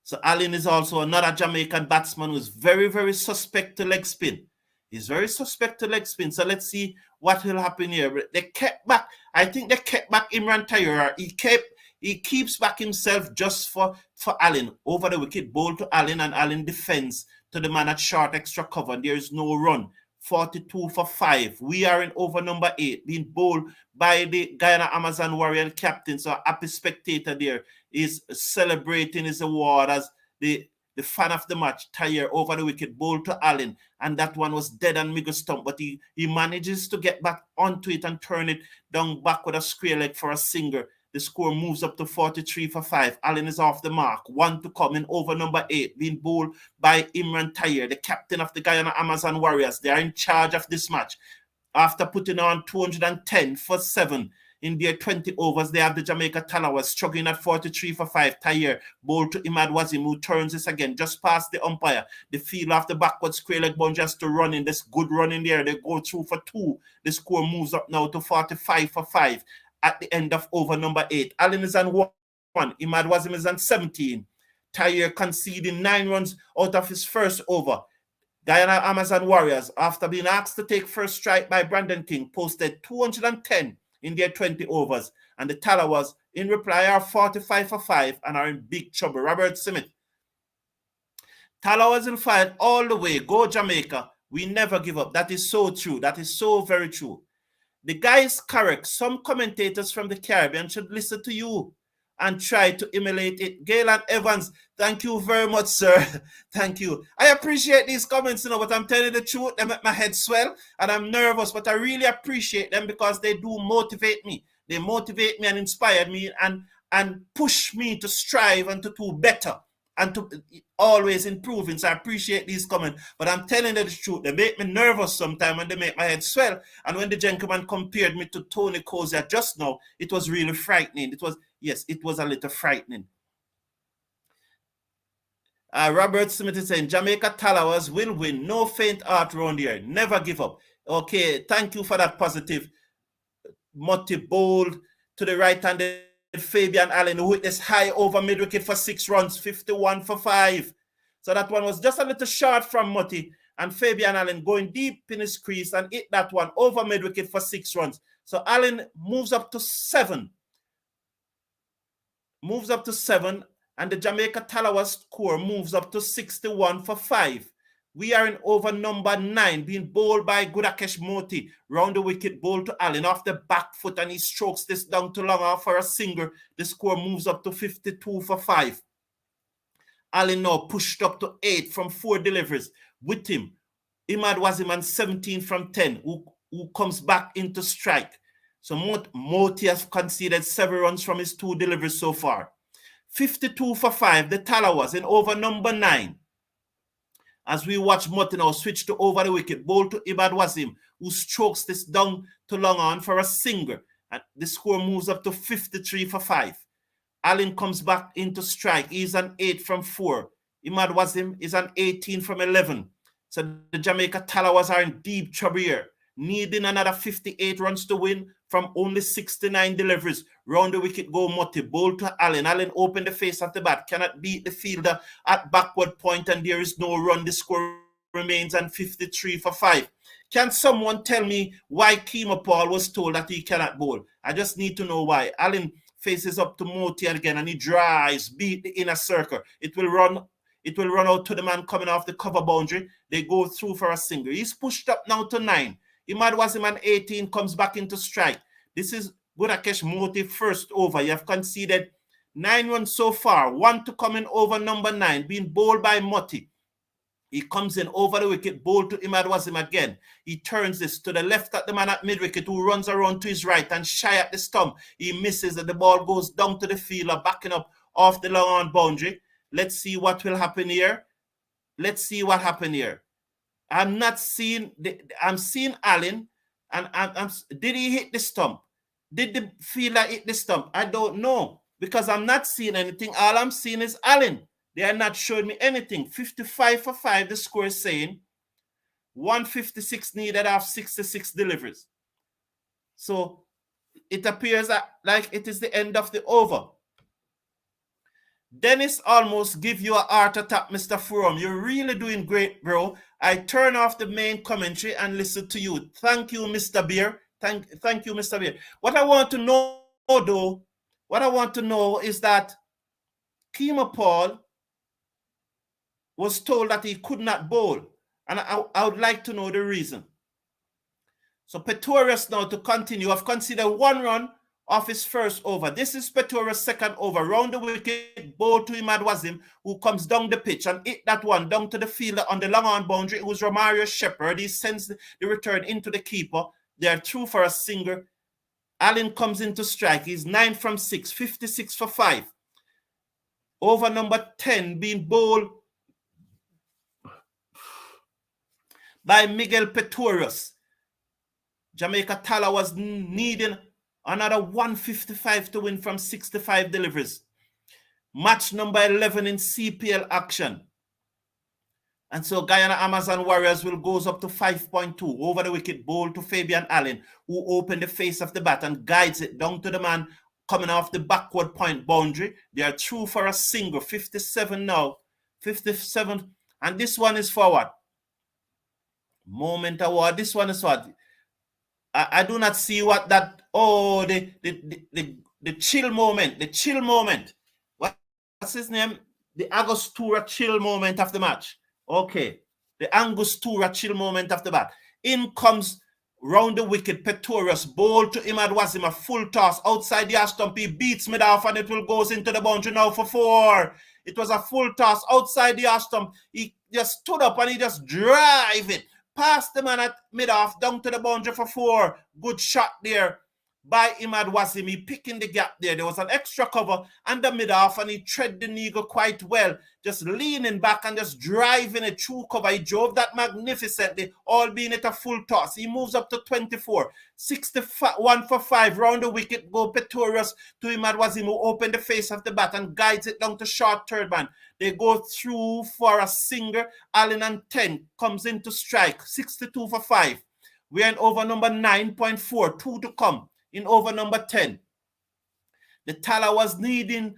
So Allen is also another Jamaican batsman who's very suspect to leg spin. He's very suspect to leg spin. So let's see what will happen here. They kept back. I think they kept back Shimron Hetmyer. He keeps back himself just for Allen. Over the wicket, bowl to Allen, and Allen defends to the man at short extra cover. There is no run. 42 for 5. We are in over number 8, being bowled by the Guyana Amazon Warrior captain. So a happy spectator there is celebrating his award as the fan of the match. Hetmyer over the wicket, bowl to Allen, and that one was dead on middle stump, but he manages to get back onto it and turn it down back with a square leg for a singer. The score moves up to 43 for 5. Allen is off the mark. 1 to come in over number 8, being bowled by Shimron Hetmyer, the captain of the Guyana Amazon Warriors. They are in charge of this match. After putting on 210 for 7 in their 20 overs, they have the Jamaica Tallawahs struggling at 43 for 5. Hetmyer bowled to Imad Wasim, who turns this again just past the umpire. The field off the backward square leg boundary just to run in. This good run in there. They go through for 2. The score moves up now to 45 for 5. At the end of over number 8. Allen is on 1. Imad Wasim is on 17. Hetmyer conceding 9 runs out of his first over. Guyana Amazon Warriors, after being asked to take first strike by Brandon King, posted 210 in their 20 overs. And the Tallawahs, in reply, are 45 for 5 and are in big trouble. Robert Smith. Tallawahs will fight all the way. Go Jamaica. We never give up. That is so true. That is so very true. The guy is correct. Some commentators from the Caribbean should listen to you and try to emulate it. Galen Evans, thank you very much, sir. Thank you. I appreciate these comments, but I'm telling you the truth. They make my head swell and I'm nervous, but I really appreciate them because they do motivate me. They motivate me and inspire me and push me to strive and to do better and to always improving. So I appreciate these comments. But I'm telling you the truth. They make me nervous sometimes and they make my head swell. And when the gentleman compared me to Tony Cozier just now, it was really frightening. It was a little frightening. Robert Smith is saying, Jamaica Tallawahs will win. No faint heart round here. Never give up. Okay, thank you for that positive. Mutty bold to the right-handed Fabian Allen, who hit this high over mid-wicket for 6 runs, 51 for 5. So that one was just a little short from Mutty, and Fabian Allen going deep in his crease and hit that one over mid-wicket for 6 runs. So Allen moves up to 7. And the Jamaica Tallawahs score moves up to 61 for 5. We are in over number 9, being bowled by Gudakesh Moti. Round the wicket, bowl to Allen off the back foot, and he strokes this down to long off for a single. The score moves up to 52 for 5. Allen now pushed up to 8 from 4 deliveries. With him, Imad Wasim on 17 from 10, who comes back into strike. So Moti has conceded 7 runs from his 2 deliveries so far. 52 for 5, the Tallawahs in over number 9. As we watch Moti now switch to over the wicket, bowl to Imad Wasim, who strokes this down to long on for a single. And the score moves up to 53 for 5. Allen comes back into strike. He's on 8 from 4. Imad Wasim is on 18 from 11. So the Jamaica Tallawahs are in deep trouble here, needing another 58 runs to win from only 69 deliveries. Round the wicket go Moti, bowl to Allen. Allen opened the face of the bat, cannot beat the fielder at backward point, and there is no run. The score remains on 53 for 5. Can someone tell me why Keemo Paul was told that he cannot bowl? I just need to know why. Allen faces up to Moti again, and he drives, beat the inner circle. It will run out to the man coming off the cover boundary. They go through for a single. He's pushed up now to 9. Imad Wasim on 18 comes back into strike. This is Gudakesh Moti first over. You have conceded 9 runs so far. 1 to come in over number 9, being bowled by Moti. He comes in over the wicket, ball to Imad Wasim again. He turns this to the left at the man at mid-wicket who runs around to his right and shy at the stump. He misses and the ball goes down to the fielder, backing up off the long-on boundary. Let's see what will happen here. Let's see what happened here. I'm not seeing, I'm seeing Allen, and did he hit the stump? Did the fielder hit the stump? I don't know because I'm not seeing anything. All I'm seeing is Allen. They are not showing me anything. 55 for 5, the score is saying. 156 needed off 66 deliveries. So it appears like it is the end of the over. Dennis almost give you a heart attack, Mr. From. You're really doing great, bro. I turn off the main commentary and listen to you. Thank you, Mr. Beer. Thank you, Mr. Beer. What I want to know, though, is that Keemo Paul was told that he could not bowl. And I would like to know the reason. So Pretorius now to continue. I've considered 1 run off his first over. This is Pretorius' second over. Round the wicket, ball to Imad Wasim, who comes down the pitch and hit that one down to the fielder on the long-on boundary. It was Romario Shepherd. He sends the return into the keeper. They are through for a single. Allen comes into strike. He's 9 from 6, 56 for 5. Over number 10 being bowled by Miguel Pretorius. Jamaica Tallawahs needing another 155 to win from 65 deliveries. Match number 11 in CPL action. And so Guyana Amazon Warriors will goes up to 5.2 over the wicket, ball to Fabian Allen, who opened the face of the bat and guides it down to the man coming off the backward point boundary. They are through for a single, 57 now, 57. And this one is forward. Moment award. This one is what? I do not see what that, the chill moment, What's his name? The Angostura chill moment of the match. Okay. The Angostura chill moment of the bat. In comes round the wicket, Pretorius, ball to Imad Wasim, a full toss outside the stump. He beats mid off and it will goes into the boundary now for 4. It was a full toss outside the stump. He just stood up and he just drive it past the man at mid-off, down to the boundary for 4. Good shot there by Imad Wasim. He picking the gap there. There was an extra cover under mid-off, and he tread the needle quite well, just leaning back and just driving it through cover. He drove that magnificently, all being at a full toss. He moves up to 24. 61 for 5. Round the wicket, go Pretorius to Imad Wasim, who opened the face of the bat and guides it down to short third man. They go through for a single. Allen and 10 comes into strike. 62 for 5. We're in over number 9.4. 2 to come in over number 10. The Tallawahs needing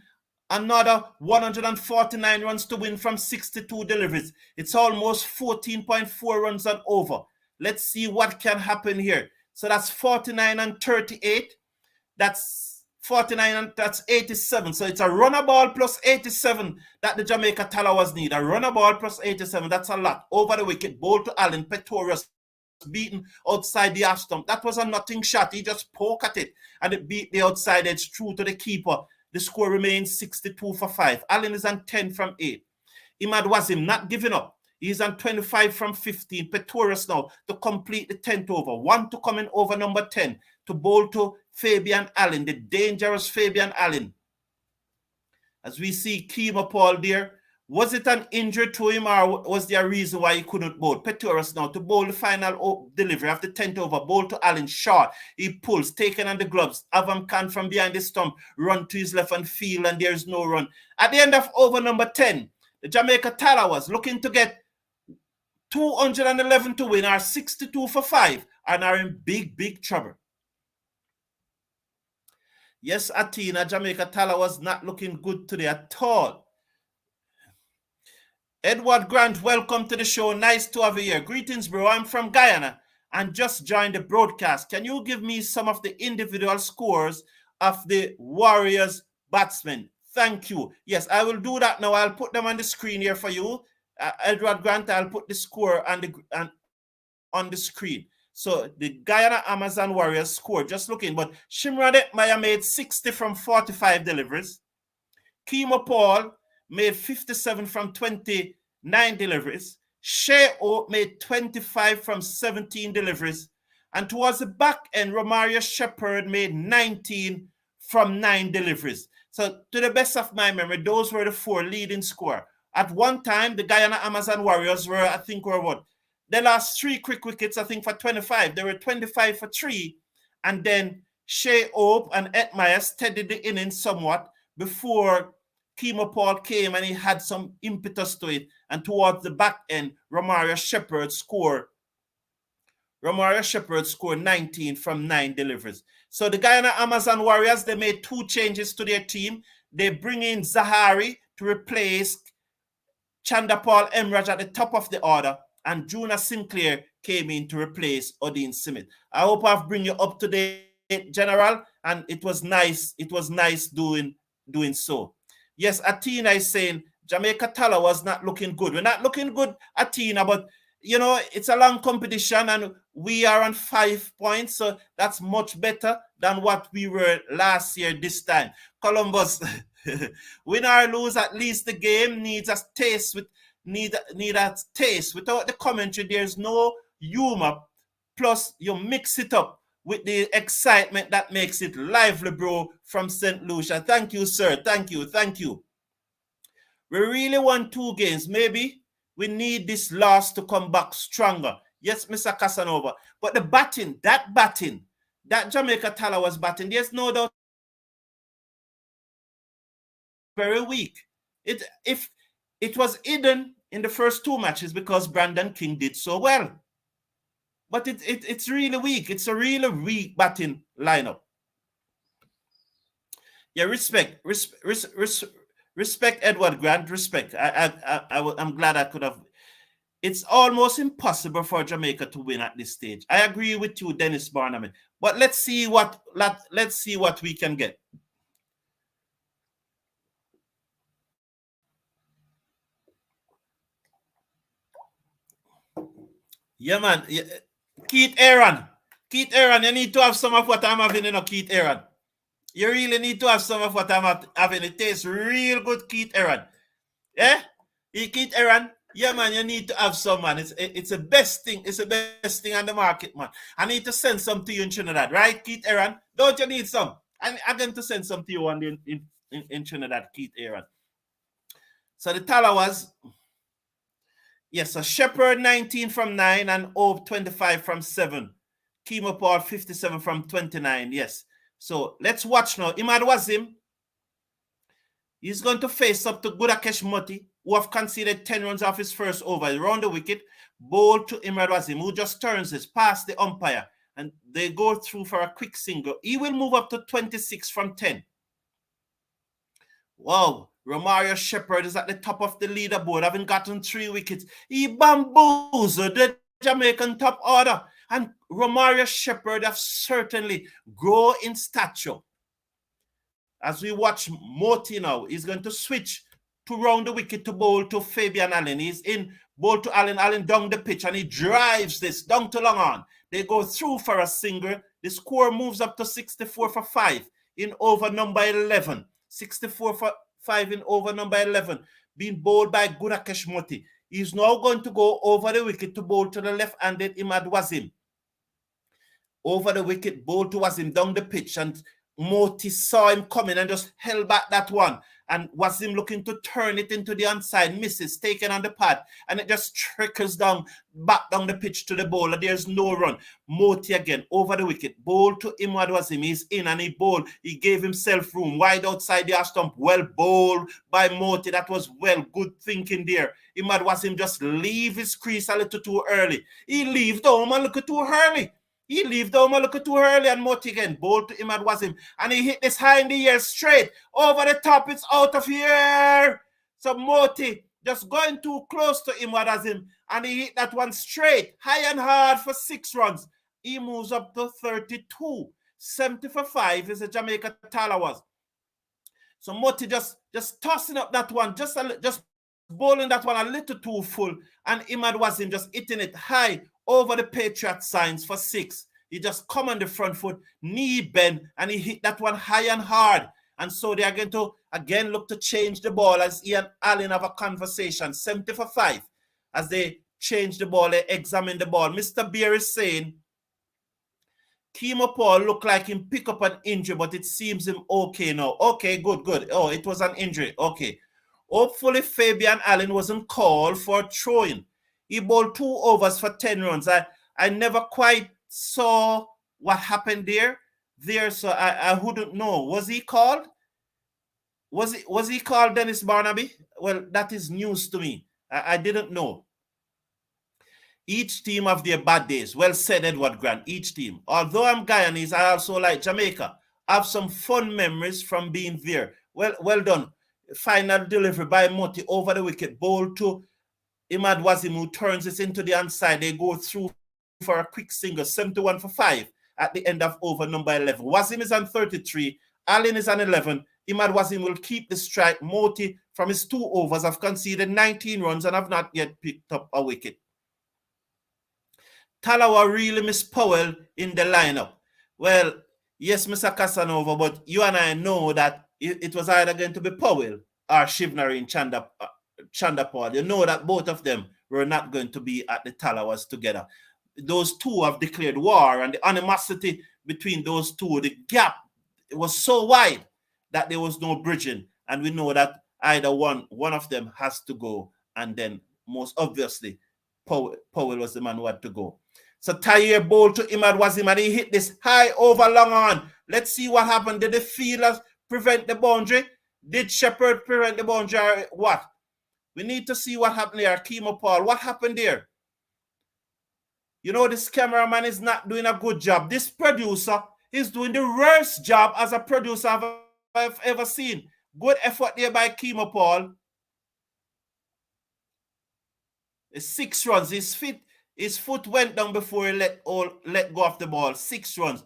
another 149 runs to win from 62 deliveries. It's almost 14.4 runs and over. Let's see what can happen here. So that's 49 and 38. That's 49 and that's 87. So it's a runner ball plus 87 that the Jamaica Tallawahs need. A runner ball plus 87. That's a lot. Over the wicket, ball to Allen. Pretorius beaten outside the half stump. That was a nothing shot. He just poked at it and it beat the outside edge through to the keeper. The score remains 62 for 5. Allen is on 10 from 8. Imad Wasim not giving up. He's on 25 from 15. Pretorius now to complete the 10th over. 1 to come in over number 10 to bowl to Fabian Allen, the dangerous Fabian Allen. As we see Keemo Paul there, was it an injury to him or was there a reason why he couldn't bowl? Pretorius now to bowl the final delivery of the 10th over, bowl to Allen, short. He pulls, taken on the gloves. Avam Khan from behind the stump, run to his left and field, and there's no run. At the end of over number 10, the Jamaica Tallawahs looking to get 211 to win, are 62 for 5, and are in big, big trouble. Yes, Atina, Jamaica Tallawahs not looking good today at all. Edward Grant, welcome to the show. Nice to have you here. Greetings, bro. I'm from Guyana and just joined the broadcast. Can you give me some of the individual scores of the Warriors batsmen? Thank you. Yes, I will do that now. I'll put them on the screen here for you. Edward Grant, I'll put the score on the screen. So the Guyana Amazon Warriors scored, just looking, but Shimron Hetmyer made 60 from 45 deliveries. Keemo Paul made 57 from 29 deliveries. Shea Oak made 25 from 17 deliveries. And towards the back end, Romario Shepherd made 19 from 9 deliveries. So to the best of my memory, those were the 4 leading scorer. At one time, the Guyana Amazon Warriors were, I think, were what? They lost 3 quick wickets, I think, for 25. They were 25 for 3. And then Shea Oak and Hetmyer steadied the innings somewhat before Keemo Paul came and he had some impetus to it. And towards the back end, Romario Shepherd scored 19 from 9 deliveries. So the Guyana Amazon Warriors, they made 2 changes to their team. They bring in Zahari to replace Chanderpaul Emraj at the top of the order, and Juna Sinclair came in to replace Odin Smith. I hope I've bring you up to date, General, and it was nice. It was nice doing so. Yes, Athena is saying Jamaica Tallawahs was not looking good. We're not looking good, Athena, but you know, it's a long competition and we are on 5 points, so that's much better than what we were last year this time. Columbus, win or lose, at least the game needs a taste a taste. Without the commentary, there's no humor. Plus, you mix it up with the excitement that makes it lively, bro, from St. Lucia. Thank you, sir. Thank you. We really won 2 games. Maybe we need this loss to come back stronger. Yes, Mr. Casanova. But the batting, that Jamaica Tallawahs was batting, there's no doubt very weak. If it was hidden in the first 2 matches because Brandon King did so well. But it's really weak. It's a really weak batting lineup. Yeah, respect Edward Grant, respect. I'm glad I could have. It's almost impossible for Jamaica to win at this stage. I agree with you, Dennis Barnum. But let's see what we can get. Yeah, man. Yeah. Keith Aaron, you need to have some of what I'm having, Keith Aaron. You really need to have some of what I'm having. It tastes real good, Keith Aaron. Yeah? Keith Aaron, yeah, man, you need to have some, man. It's the best thing. It's the best thing on the market, man. I need to send some to you in Trinidad, right, Keith Aaron? Don't you need some? I'm going to send some to you in Trinidad, Keith Aaron. So the Tallawahs, yes, so Shepherd 19 from 9 and Oak 25 from 7. Keemo Paul 57 from 29, yes. So let's watch now. Imad Wasim, he's going to face up to Gudakesh Moti, who have conceded 10 runs off his first over. Around the wicket, ball to Imad Wasim, who just turns this past the umpire, and they go through for a quick single. He will move up to 26 from 10. Wow, Romario Shepherd is at the top of the leaderboard, having gotten 3 wickets. He bamboozled the Jamaican top order. And Romario Shepherd have certainly grown in stature. As we watch Moti now, he's going to switch to round the wicket to bowl to Fabian Allen. He's in bowl to Allen down the pitch, and he drives this down to long on. They go through for a single. The score moves up to 64 for 5 in over number 11. 64 for 5 in over number 11, being bowled by Gudakesh Moti. He's now going to go over the wicket to bowl to the left-handed Imad Wasim. Over the wicket, bowl to Wasim down the pitch, and Moti saw him coming and just held back that one. And Wasim looking to turn it into the onside, misses, taken on the pad, and it just trickles back down the pitch to the bowler. There's no run. Moti again, over the wicket, bowl to Imad Wasim. He's in and he bowled. He gave himself room, wide outside the half stump. Well bowled by Moti. That was good thinking there. Imad Wasim just leave his crease a little too early. He leave the home a little too early. He leave the home a little too early, and Moti again, ball to Imad Wasim, and he hit this high in the air straight. Over the top, it's out of here. So Moti just going too close to Imad Wasim, and he hit that one straight, high and hard for 6 runs. He moves up to 32. 70 for 5 is the Jamaica Tallawahs. So Moti just tossing up that one, just bowling that one a little too full, and Imad Wasim just hitting it high over the Patriot signs for 6. He just come on the front foot, knee bend, and he hit that one high and hard. And so they are going to again look to change the ball as Ian Allen have a conversation. 70 for 5 as they change the ball, they examine the ball. Mr. Beer is saying Keemo Paul looked like him pick up an injury, but it seems him okay now. Okay, good. Oh, it was an injury. Okay. Hopefully Fabian Allen wasn't called for throwing. He bowled 2 overs for 10 runs. I never quite saw what happened there, so I wouldn't know. Was he called? Was he called, Dennis Barnaby? Well, that is news to me. I didn't know. Each team have their bad days. Well said, Edward Grant. Each team. Although I'm Guyanese, I also like Jamaica. I have some fun memories from being there. Well done. Final delivery by Moti over the wicket. Bowl to Imad Wasim, who turns this into the inside. They go through for a quick single. 71 for 5 at the end of over number 11. Wasim is on 33. Allen is on 11. Imad Wasim will keep the strike. Moti, from his 2 overs, have conceded 19 runs and have not yet picked up a wicket. Tallawah really missed Powell in the lineup. Well, yes, Mr. Casanova, but you and I know that it was either going to be Powell or Shivnari Chanderpaul. You know that both of them were not going to be at the Tallawahs together. Those two have declared war, and the animosity between those two, the gap, it was so wide that there was no bridging. And we know that either one of them has to go. And then most obviously, Powell was the man who had to go. So Tahir bowled to Imad Wasim and he hit this high over long on. Let's see what happened. Did the fielders prevent the boundary? Did Shepherd prevent the boundary or what? We need to see what happened there. Keemo Paul, what happened there? You know, this cameraman is not doing a good job. This producer is doing the worst job as a producer I've ever seen. Good effort there by Keemo Paul. 6 runs. His foot went down before he let go of the ball. 6 runs.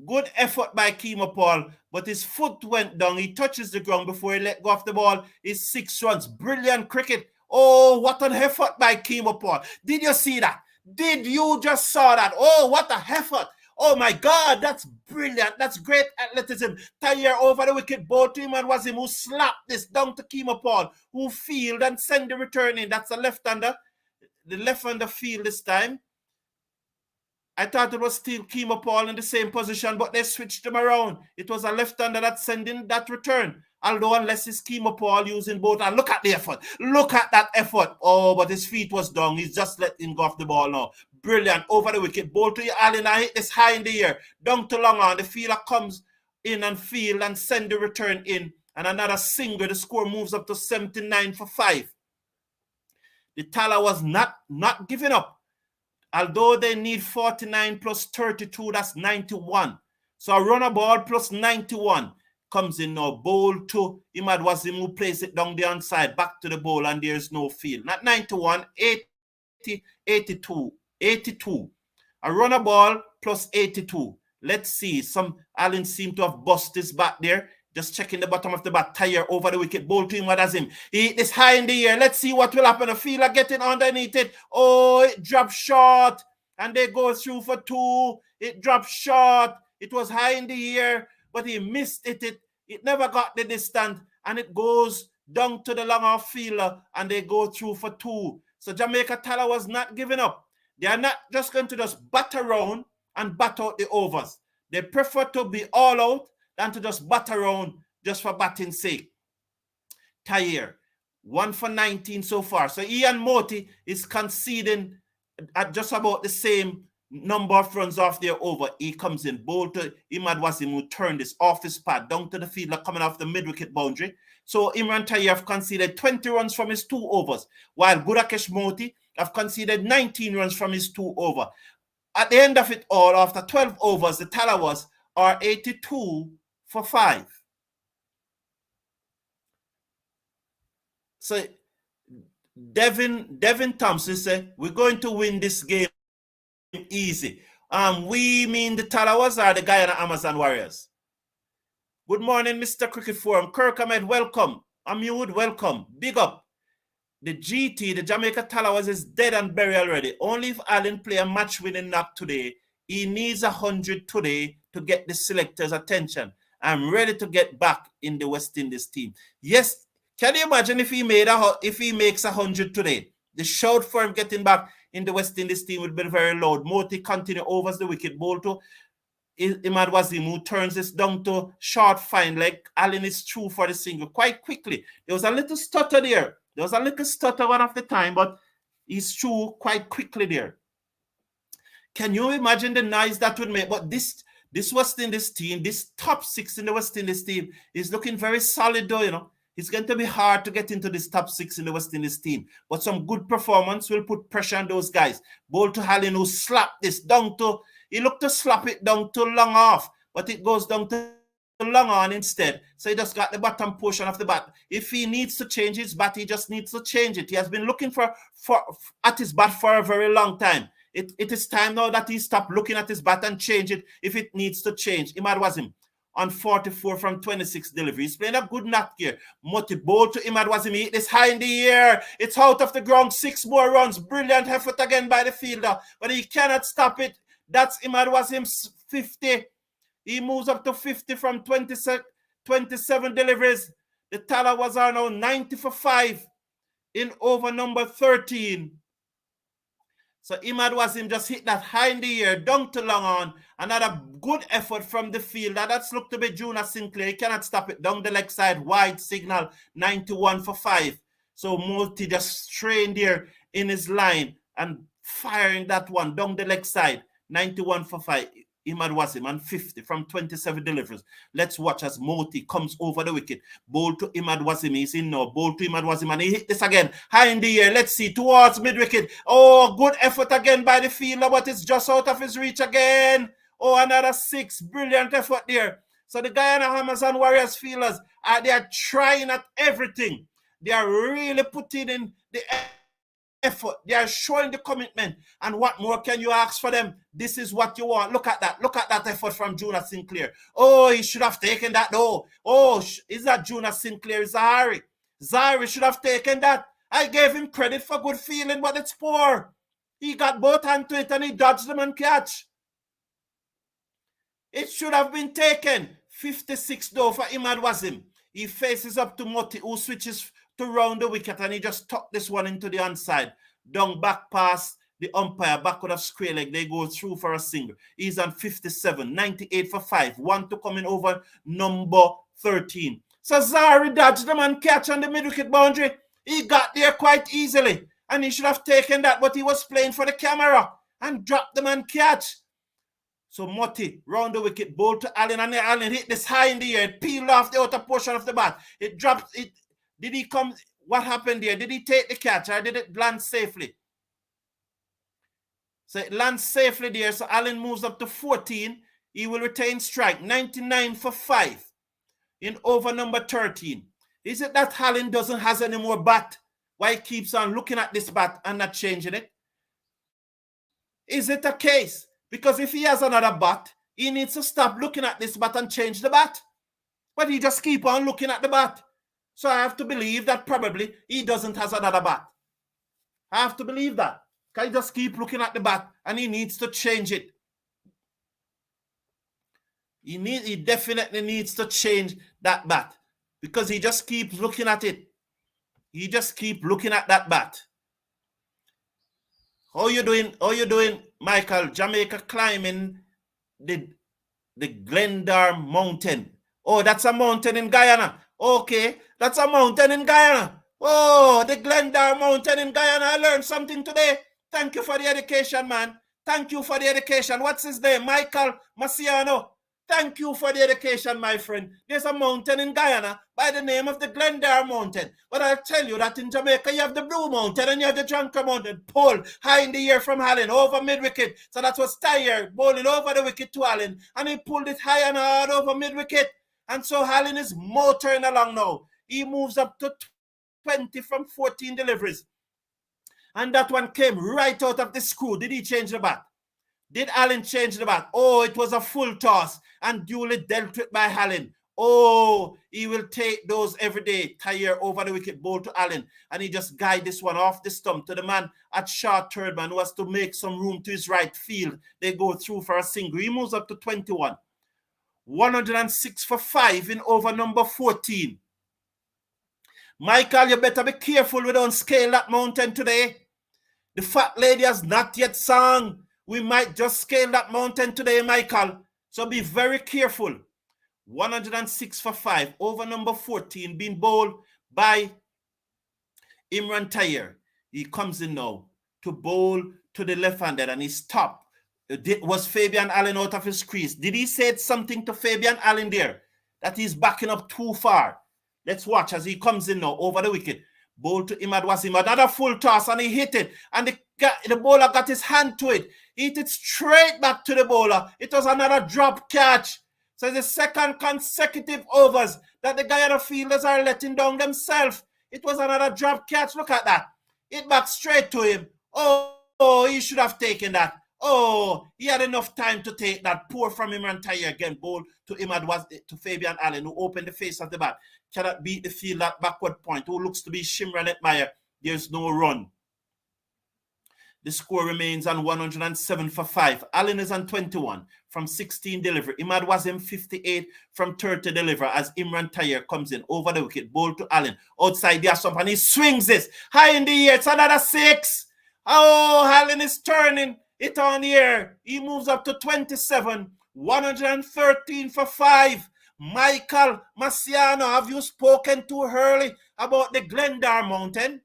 Good effort by Keemo Paul, but his foot went down. He touches the ground before he let go of the ball. It's 6 runs. Brilliant cricket. Oh, what an effort by Keemo Paul. Did you see that? Did you just saw that? Oh, what an effort. Oh my God, that's brilliant. That's great athleticism. Tahir over the wicket, ball to him and Wasim, who slapped this down to Keemo Paul, who field and send the return in. That's a left-hander. The left-hander field this time. I thought it was still Keemo Paul in the same position, but they switched him around. It was a left-hander that's sending that return. Although unless it's Keemo Paul using both. And look at the effort. Look at that effort. Oh, but his feet was down. He's just letting go of the ball now. Brilliant. Over the wicket. Ball to Allen. I hit this high in the air. Down to long on. The fielder comes in and field and send the return in. And another single. The score moves up to 79 for 5. The Tallawahs not giving up. Although they need 49 plus 32, that's 91. So a runner ball plus 91 comes in now. Bowl to Imad Wasim, who plays it down the inside, back to the bowl, and there's no field. Not 91, 80, 82. A runner ball plus 82. Let's see. Allen seemed to have bust his bat there. Just checking the bottom of the bat. Tahir over the wicket. Bowl to Imad Wasim. He hit this high in the air. Let's see what will happen. The fielder getting underneath it. Oh, it dropped short. And they go through for 2. It dropped short. It was high in the air, but he missed it. It never got the distance. And it goes down to the long off fielder. And they go through for 2. So Jamaica Tallawahs was not giving up. They are not just going to just bat around and bat out the overs. They prefer to be all out than to just bat around just for batting's sake. Tahir, 1 for 19 so far. So Ian Moti is conceding at just about the same number of runs off their over. He comes in, bowl to Imad Wasim, who turned this off his pad down to the fielder coming off the mid-wicket boundary. So Imran Tahir have conceded 20 runs from his 2 overs, while Gurakesh Moti have conceded 19 runs from his 2 overs. At the end of it all, after 12 overs, the Tallawahs are 82 for 5. So Devin Thompson said, we're going to win this game easy. We mean the Tallawahs or the Guyana Amazon Warriors? Good morning, Mr. Cricket Forum. Kirk Ahmed, welcome. Amud, welcome. Big up. The GT, the Jamaica Tallawahs, is dead and buried already. Only if Allen play a match-winning knock today. He needs 100 today to get the selector's attention. I'm ready to get back in the West Indies team. Yes, can you imagine if he makes 100 today? The shout for him getting back. in the West Indies team will be very loud. Moti continue overs the wicket, ball to Imad Wasim, who turns this down to short fine leg. Allen is through for the single quite quickly. There was a little stutter there. There was a little stutter one of the time, but he's through quite quickly there. Can you imagine the noise that would make? But this West Indies team, this top 6 in the West Indies team is looking very solid though, you know. It's going to be hard to get into this top 6 in the West Indies team. But some good performance will put pressure on those guys. Ball to Hallin, who slapped this down to, he looked to slap it down to long off, but it goes down to long on instead. So he just got the bottom portion of the bat. If he needs to change his bat, he just needs to change it. He has been looking at his bat for a very long time. It is time now that he stop looking at his bat and change it if it needs to change. Imad Wasim on 44 from 26 delivery. He's playing a good knock here. Moti ball to Imad Wasim. He hit this high in the air. It's out of the ground. 6 more runs. Brilliant effort again by the fielder, but he cannot stop it. That's Imad Wasim's 50. He moves up to 50 from 27 deliveries. The Tallawahs are now 90 for 5 in over number 13. So Imad Wasim just hit that high in the air, down to long on. Another good effort from the fielder. That's looked to be Juna Sinclair. He cannot stop it. Down the leg side, wide signal, 91 for 5. So Multi just strained there in his line and firing that one down the leg side, 91 for 5. Imad Wasim on 50 from 27 deliveries. Let's watch as Moti comes over the wicket. Ball to Imad Wasim. He's in now. Ball to Imad Wasim. And he hit this again. High in the air. Let's see. Towards mid-wicket. Oh, good effort again by the fielder, but it's just out of his reach again. Oh, another 6. Brilliant effort there. So the Guyana Amazon Warriors fielders, they are trying at everything. They are really putting in the effort. They are showing the commitment. And what more can you ask for them? This is what you want. Look at that. Look at that effort from Juna Sinclair. Oh, he should have taken that though. Oh, is that Juna Sinclair? Zahari. Zahari should have taken that. I gave him credit for good feeling, but it's poor. He got both hands to it and he dodged them and catch. It should have been taken. 56 though for Imad Wasim. He faces up to Moti, who switches to round the wicket, and he just tucked this one into the onside. Down back past the umpire, backward of square leg. They go through for a single. He's on 57, 98 for 5. 1 to coming over number 13. So Zari dodged them and catch on the mid-wicket boundary. He got there quite easily, and he should have taken that, but he was playing for the camera and dropped them and catch. So Moti round the wicket, ball to Allen, and Allen hit this high in the air. It peeled off the outer portion of the bat. It dropped it. Did he come? What happened there? Did he take the catch or did it land safely? So it lands safely there. So Allen moves up to 14. He will retain strike. 99 for 5 in over number 13. Is it that Allen doesn't have any more bat? Why he keeps on looking at this bat and not changing it? Is it a case? Because if he has another bat, he needs to stop looking at this bat and change the bat. But he just keep on looking at the bat. So I have to believe that probably he doesn't have another bat. I have to believe that. Can he just keep looking at the bat and he needs to change it? He definitely needs to change that bat because he just keeps looking at it. He just keep looking at that bat. How you doing? How you doing, Michael? Jamaica climbing the Glendar Mountain. Oh, that's a mountain in Guyana. Okay, that's a mountain in Guyana. Oh, the Glendar Mountain in Guyana. I learned something today. Thank you for the education, man. Thank you for the education. What's his name? Michael Maciano. Thank you for the education, my friend. There's a mountain in Guyana by the name of the Glendar Mountain. But I'll tell you that in Jamaica, you have the Blue Mountain and you have the Jonker Mountain. Pull high in the air from Allen over mid-wicket. So that was Tyre bowling over the wicket to Allen. And he pulled it high and hard over mid-wicket. And so Allen is motoring along now. He moves up to 20 from 14 deliveries. And that one came right out of the screw. Did he change the bat? Did Allen change the bat? Oh, it was a full toss and duly dealt with by Allen. Oh, he will take those every day. Tyre over the wicket, ball to Allen. And he just guide this one off the stump to the man at short third man who has to make some room to his right field. They go through for a single. He moves up to 21. 106 for 5 in over number 14. Michael, you better be careful we don't scale that mountain today. The fat lady has not yet sung. We might just scale that mountain today, Michael. So be very careful. 106 for 5. Over number 14 being bowled by Shimron Hetmyer. He comes in now to bowl to the left-handed and he stopped. Was Fabian Allen out of his crease? Did he say something to Fabian Allen there that he's backing up too far? Let's watch as he comes in now over the wicket. Bowl to Imad Wasim. Another full toss and he hit it. And the bowler got his hand to it. He hit it straight back to the bowler. It was another drop catch. So it's the second consecutive overs that the Guyana fielders are letting down themselves. It was another drop catch. Look at that. It back straight to him. Oh, he should have taken that. Oh, he had enough time to take that. Poor from Shimron Hetmyer again. Ball to to Fabian Allen, who opened the face of the bat. Cannot beat the field at backward point. Who looks to be Shimron Hetmyer. There's no run. The score remains on 107 for 5. Allen is on 21 from 16 delivery. Imad Wasim 58 from 30 delivery as Shimron Hetmyer comes in over the wicket. Ball to Allen outside the stump and he swings this high in the air. It's another 6. Oh, Allen is turning it on the air. He moves up to 27. 113 for 5. Michael Marciano, have you spoken too early about the Glendar Mountain?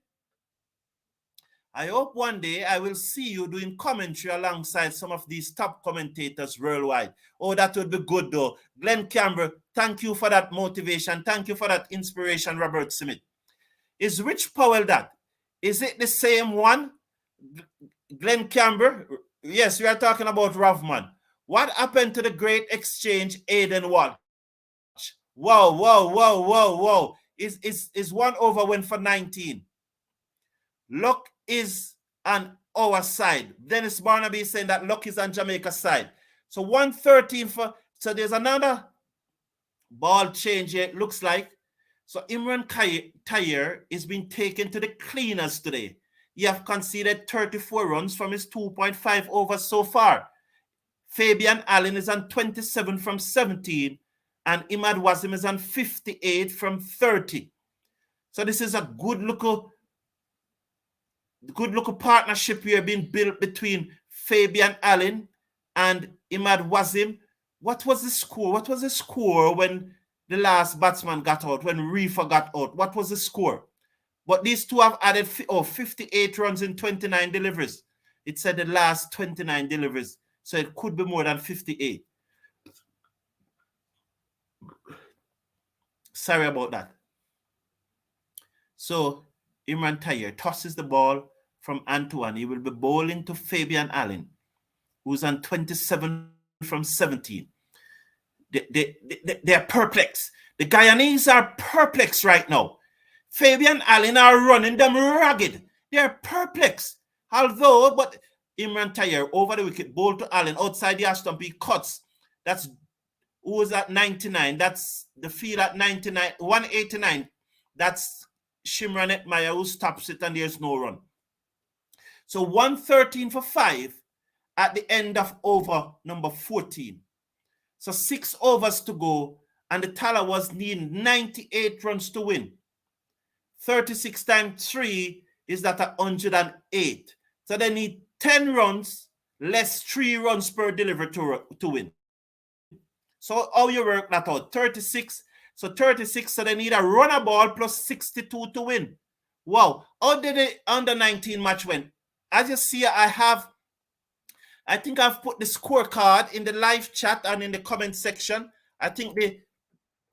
I hope one day I will see you doing commentary alongside some of these top commentators worldwide. Oh, that would be good though. Glenn Campbell, thank you for that motivation. Thank you for that inspiration, Robert Smith. Is Rich Powell that? Is it the same one? Glenn Campbell? Yes, we are talking about Rovman. What happened to the great exchange, Aiden Walsh? Whoa. Is 1 over went for 19. Luck is on our side. Dennis Barnaby is saying that luck is on Jamaica's side. So 113 for, so there's another ball change here, it looks like. So Shimron Hetmyer is being taken to the cleaners today. He have conceded 34 runs from his 2.5 overs so far. Fabian Allen is on 27 from 17 and Imad Wasim is on 58 from 30. So this is a good looking partnership here being built between Fabian Allen and Imad Wasim. What was the score? What was the score when the last batsman got out, when Reefer got out? What was the score? But these two have added 58 runs in 29 deliveries. It said the last 29 deliveries. So it could be more than 58. Sorry about that. So Shimron Hetmyer tosses the ball from Antoine. He will be bowling to Fabian Allen, who's on 27 from 17. They're perplexed. The Guyanese are perplexed right now. Fabian Allen are running them ragged. They're perplexed. But Shimron Hetmyer over the wicket, bowl to Allen outside the stump. He cuts. That's who was at 99. That's the field at 99, 189. That's Shimron Hetmyer who stops it and there's no run. So 113 for 5 at the end of over number 14. So 6 overs to go and the Tallawahs need 98 runs to win. 36 times 3 is that 108. So they need 10 runs less 3 runs per delivery to win. So how you work that out? 36. So 36, so they need a runner ball plus 62 to win. Wow. How did the under 19 match win? As you see, I think I've put the scorecard in the live chat and in the comment section. I think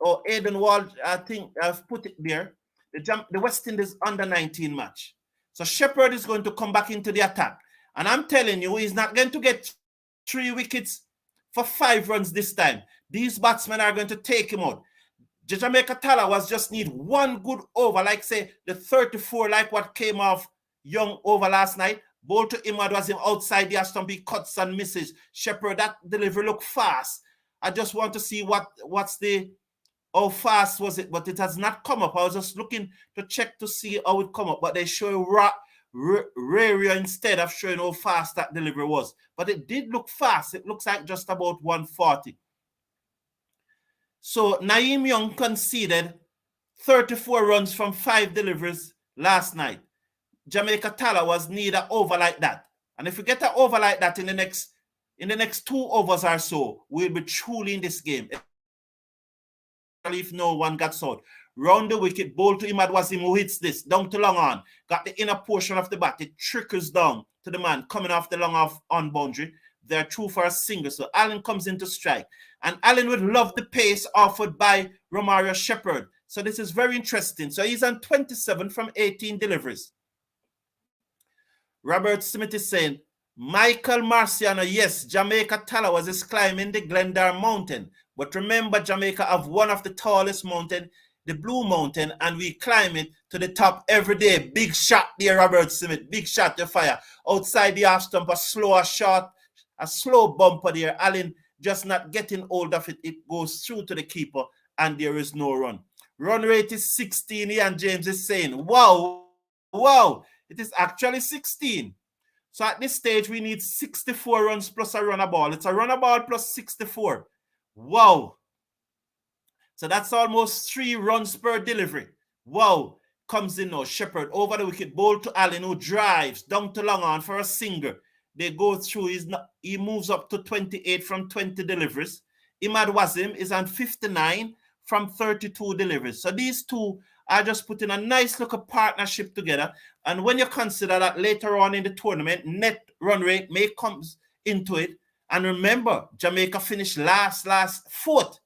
Aiden Wald, I think I've put it there. The West Indies under 19 match. So Shepherd is going to come back into the attack. And I'm telling you, he's not going to get 3 wickets for 5 runs this time. These batsmen are going to take him out. The Jamaica Tallawahs just need 1 good over, like say the 34, like what came off Young over last night. Ball to Imad Wasim outside the stump. He cuts and misses. Shepherd, that delivery look fast. I just want to see how fast was it, but it has not come up. I was just looking to check to see how it come up, but they show Raria instead of showing how fast that delivery was. But it did look fast. It looks like just about 140. So Naeem Young conceded 34 runs from 5 deliveries last night. Jamaica Tallawahs need an over like that. And if we get an over like that in the next 2 overs or so, we'll be truly in this game. If no one gets out. Round the wicket, ball to Imad Wasim, who hits this down to long on. Got the inner portion of the bat. It trickles down to the man coming off the long off on boundary. They're through for a single. So Allen comes in to strike. And Allen would love the pace offered by Romario Shepherd. So this is very interesting. So he's on 27 from 18 deliveries. Robert Smith is saying, Michael Marciano, yes, Jamaica Tallawahs is climbing the Glendar Mountain. But remember, Jamaica have one of the tallest mountains, the Blue Mountain, and we climb it to the top every day. Big shot there, Robert Smith. Big shot to fire. Outside the half stump, a slow bumper there. Allen just not getting hold of it. It goes through to the keeper, and there is no run. Run rate is 16, and James is saying, wow, it is actually 16. So at this stage, we need 64 runs plus a runner ball. It's a runner ball plus 64. Wow. So that's almost 3 runs per delivery. Wow. Comes in now. Shepherd over the wicket. Ball to Allen, who drives down to long on for a single. They go through. He moves up to 28 from 20 deliveries. Imad Wasim is on 59 from 32 deliveries. So these two are just putting a nice little partnership together. And when you consider that later on in the tournament, net run rate may come into it. And remember, Jamaica finished fourth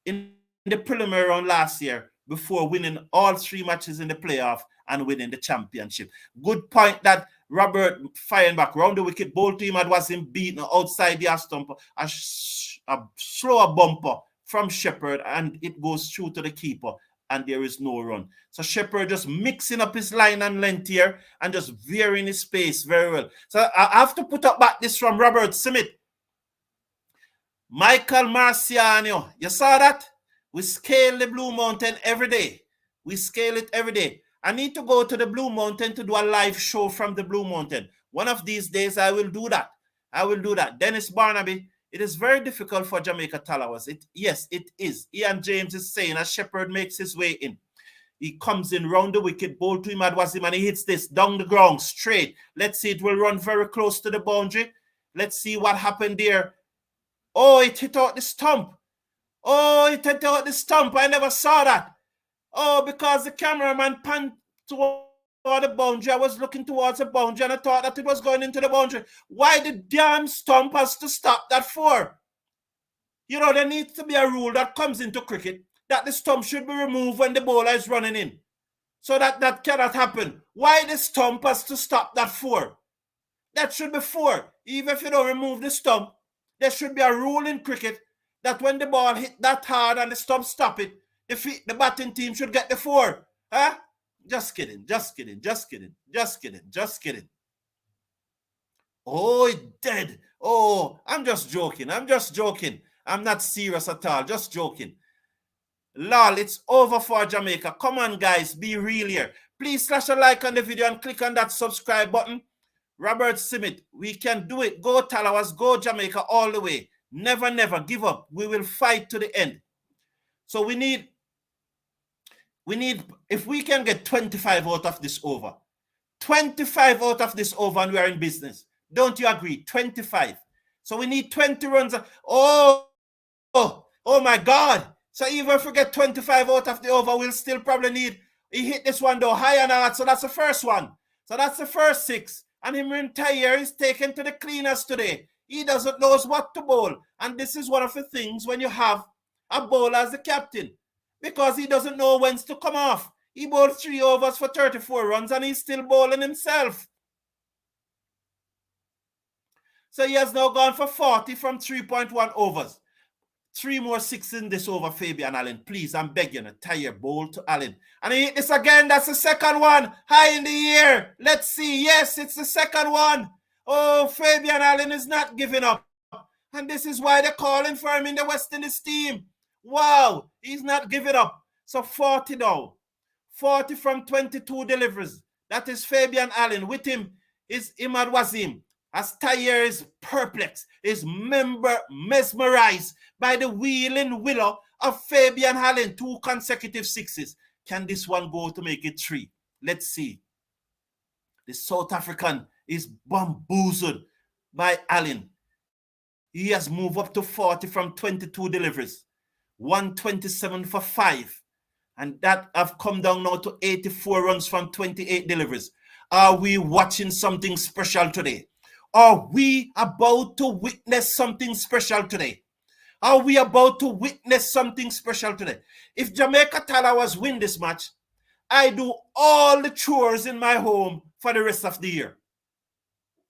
in the preliminary round last year before winning all 3 matches in the playoff and winning the championship. Good point that Robert firing back round the wicket. Ball to him was him beaten outside the stump. A slower bumper from Shepherd, and it goes through to the keeper, and there is no run. So Shepherd just mixing up his line and length here and just veering his pace very well. So I have to put up back this from Robert Smith. Michael Marciano, you saw that? We scale the Blue Mountain every day. We scale it every day. I need to go to the Blue Mountain to do a live show from the Blue Mountain. One of these days, I will do that. Dennis Barnaby, it is very difficult for Jamaica Tallawahs. Yes, it is. Ian James is saying as Shepherd makes his way in. He comes in round the wicket, ball to Imad Wasim, and he hits this down the ground straight. Let's see, it will run very close to the boundary. Let's see what happened there. Oh, it hit out the stump. I never saw that. Oh, because the cameraman panned toward the boundary. I was looking towards the boundary and I thought that it was going into the boundary. Why the damn stump has to stop that for? You know, there needs to be a rule that comes into cricket that the stump should be removed when the bowler is running in. So that cannot happen. Why the stump has to stop that for? That should be 4. Even if you don't remove the stump, there should be a rule in cricket that when the ball hit that hard and the stump stop it, the batting team should get the 4. Huh? Just kidding. Oh, it dead. Oh, I'm just joking. I'm not serious at all. Just joking. Lol, it's over for Jamaica. Come on, guys. Be real here. Please slash a like on the video and click on that subscribe button. Robert Smith, we can do it. Go Tallawahs, go Jamaica all the way. Never, never give up. We will fight to the end. So we need, if we can get 25 out of this over, 25 out of this over and we are in business. Don't you agree? 25. So we need 20 runs. Oh my God. So even if we get 25 out of the over, we'll still probably need, he hit this one though, high and hard. So that's the first one. So that's the first 6. And Shimron Hetmyer is taken to the cleaners today. He doesn't know what to bowl. And this is one of the things when you have a bowler as the captain. Because he doesn't know when to come off. He bowled 3 overs for 34 runs and he's still bowling himself. So he has now gone for 40 from 3.1 overs. 3 more 6 in this over, Fabian Allen. Please, I'm begging you. Hetmyer bowl to Allen. And he hit this again. That's the second one. High in the air. Let's see. Yes, it's the second one. Oh, Fabian Allen is not giving up. And this is why they're calling for him in the West Indies team. Wow. He's not giving up. So 40 now. 40 from 22 deliveries. That is Fabian Allen. With him is Imad Wasim. As Hetmyer is perplexed, is mesmerized by the wheeling willow of Fabian Allen, 2 consecutive 6s. Can this one go to make it 3? Let's see. The South African is bamboozled by Allen. He has moved up to 40 from 22 deliveries, 127 for 5. And that have come down now to 84 runs from 28 deliveries. Are we watching something special today? Are we about to witness something special today? Are we about to witness something special today? If Jamaica Tallawahs win this match, I do all the chores in my home for the rest of the year.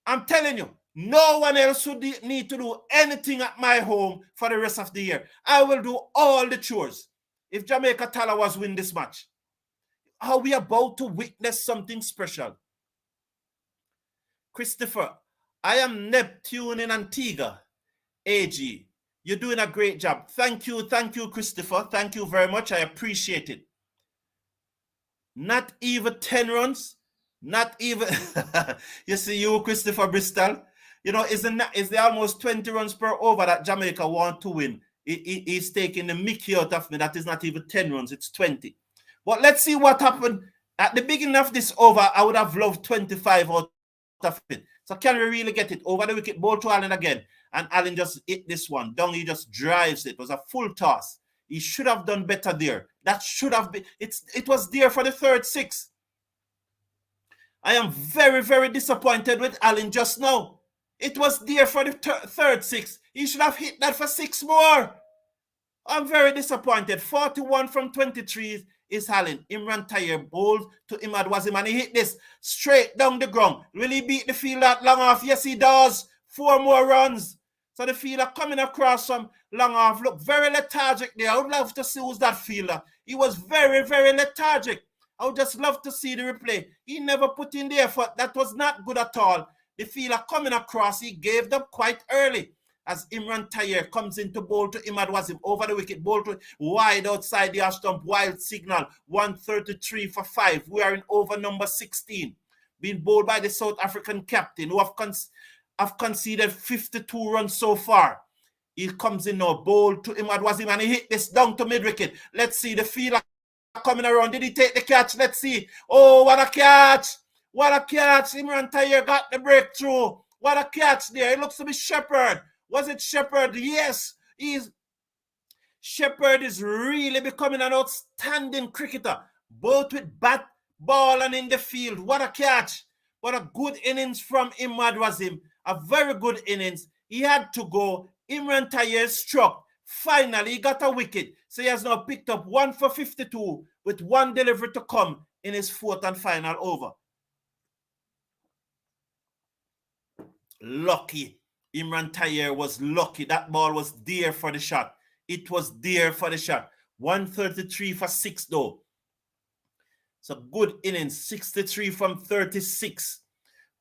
I'm telling you, no one else would need to do anything at my home for the rest of the year. I will do all the chores if Jamaica Tallawahs win this match. Are we about to witness something special? Christopher, I am Neptune in Antigua. AG, you're doing a great job. Thank you, Christopher. Thank you very much. I appreciate it. Not even 10 runs. Not even. You see, you, Christopher Bristol, you know, is there almost 20 runs per over that Jamaica want to win? He's taking the mickey out of me. That is not even 10 runs, it's 20. But let's see what happened. At the beginning of this over, I would have loved 25 out of it. So can we really get it? Over the wicket, ball to Allen again. And Allen just hit this one. Down, he just drives it. It was a full toss. He should have done better there. That should have been, it was there for the third six. I am very, very disappointed with Allen just now. It was there for the third six. He should have hit that for 6 more. I'm very disappointed. 41 from 23 is Allen. Shimron Hetmyer bowled to Imad Wasim and he hit this straight down the ground. Will he beat the fielder long off? Yes, he does. 4 more runs. So the fielder coming across from long off look very lethargic there. I would love to see who's that fielder. He was very, very lethargic. I would just love to see the replay. He never put in the effort. That was not good at all. The fielder coming across, he gave them quite early. As Shimron Hetmyer comes into bowl to Imad Wasim over the wicket, bowl to wide outside the off stump, wild signal, 133 for 5. We are in over number 16. Being bowled by the South African captain who have conceded 52 runs so far. He comes in now, bowl to Imad Wasim and he hit this down to mid wicket. Let's see the fielder coming around. Did he take the catch? Let's see. Oh, what a catch! What a catch! Shimron Hetmyer got the breakthrough. What a catch there. It looks to be Shepherd. Was it Shepherd? Yes. Shepherd is really becoming an outstanding cricketer, both with bat, ball, and in the field. What a catch. What a good innings from Imad Wasim. A very good innings. He had to go. Shimron Hetmyer struck. Finally, he got a wicket. So he has now picked up 1 for 52 with 1 delivery to come in his 4th and final over. Lucky. Shimron Hetmyer was lucky. That ball was there for the shot. It was there for the shot. 133 for 6 though. So good innings. 63 from 36.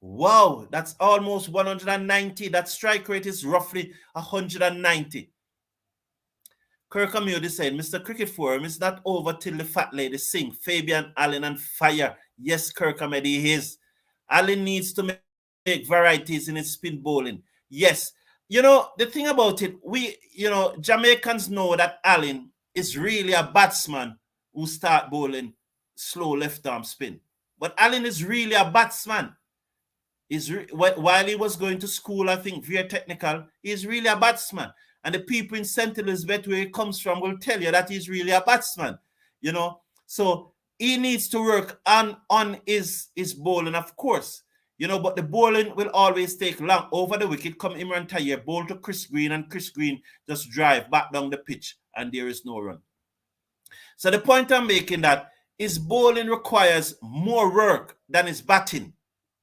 Wow, that's almost 190. That strike rate is roughly 190. Kirkham Moody said, Mr. Cricket Forum is not over till the fat lady sing. Fabian, Allen, and fire. Yes, Kirkham, he is. Allen needs to make varieties in his spin bowling. Yes. You know, the thing about it, Jamaicans know that Allen is really a batsman who start bowling slow left arm spin. But Allen is really a batsman. While he was going to school, I think, via technical, he's really a batsman. And the people in St. Elizabeth, where he comes from, will tell you that he's really a batsman. You know, so he needs to work on his bowling, of course. You know, but the bowling will always take long. Over the wicket, come Shimron Hetmyer, bowl to Chris Green, and Chris Green just drive back down the pitch, and there is no run. So the point I'm making that his bowling requires more work than his batting,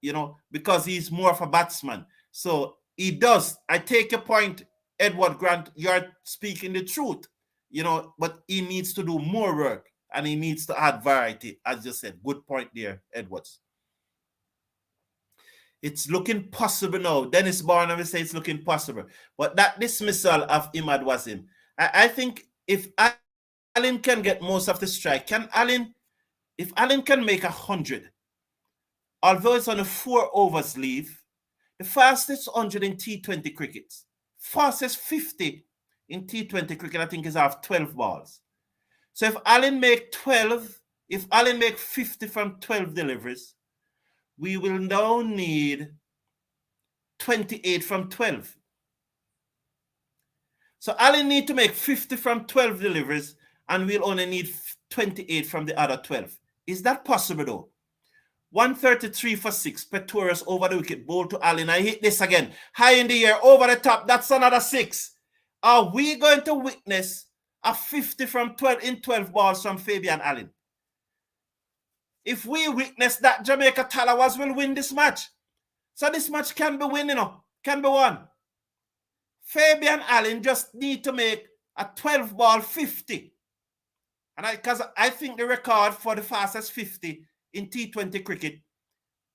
you know, because he's more of a batsman. So he does. I take your point, Edward Grant. You're speaking the truth, you know, but he needs to do more work, and he needs to add variety, as you said. Good point there, Edwards. It's looking possible now. Dennis Barnum will say it's looking possible. But that dismissal of Imad Wasim, I think if Allen can get most of the strike, if Allen can make 100, although it's on a 4 overs leave, the fastest 100 in T20 cricket, fastest 50 in T20 cricket, I think is off 12 balls. So if Allen make 50 from 12 deliveries, we will now need 28 from 12. So Allen need to make 50 from 12 deliveries, and we'll only need 28 from the other 12. Is that possible though? 133 for 6. Pretorius over the wicket, ball to Allen. I hit this again. High in the air, over the top. That's another 6. Are we going to witness a 50 from 12 in 12 balls from Fabian Allen? If we witness that, Jamaica Tallawahs will win this match. So this match can be won, can be won. Fabian Allen just need to make a 12 ball 50. And because I think the record for the fastest 50 in T20 cricket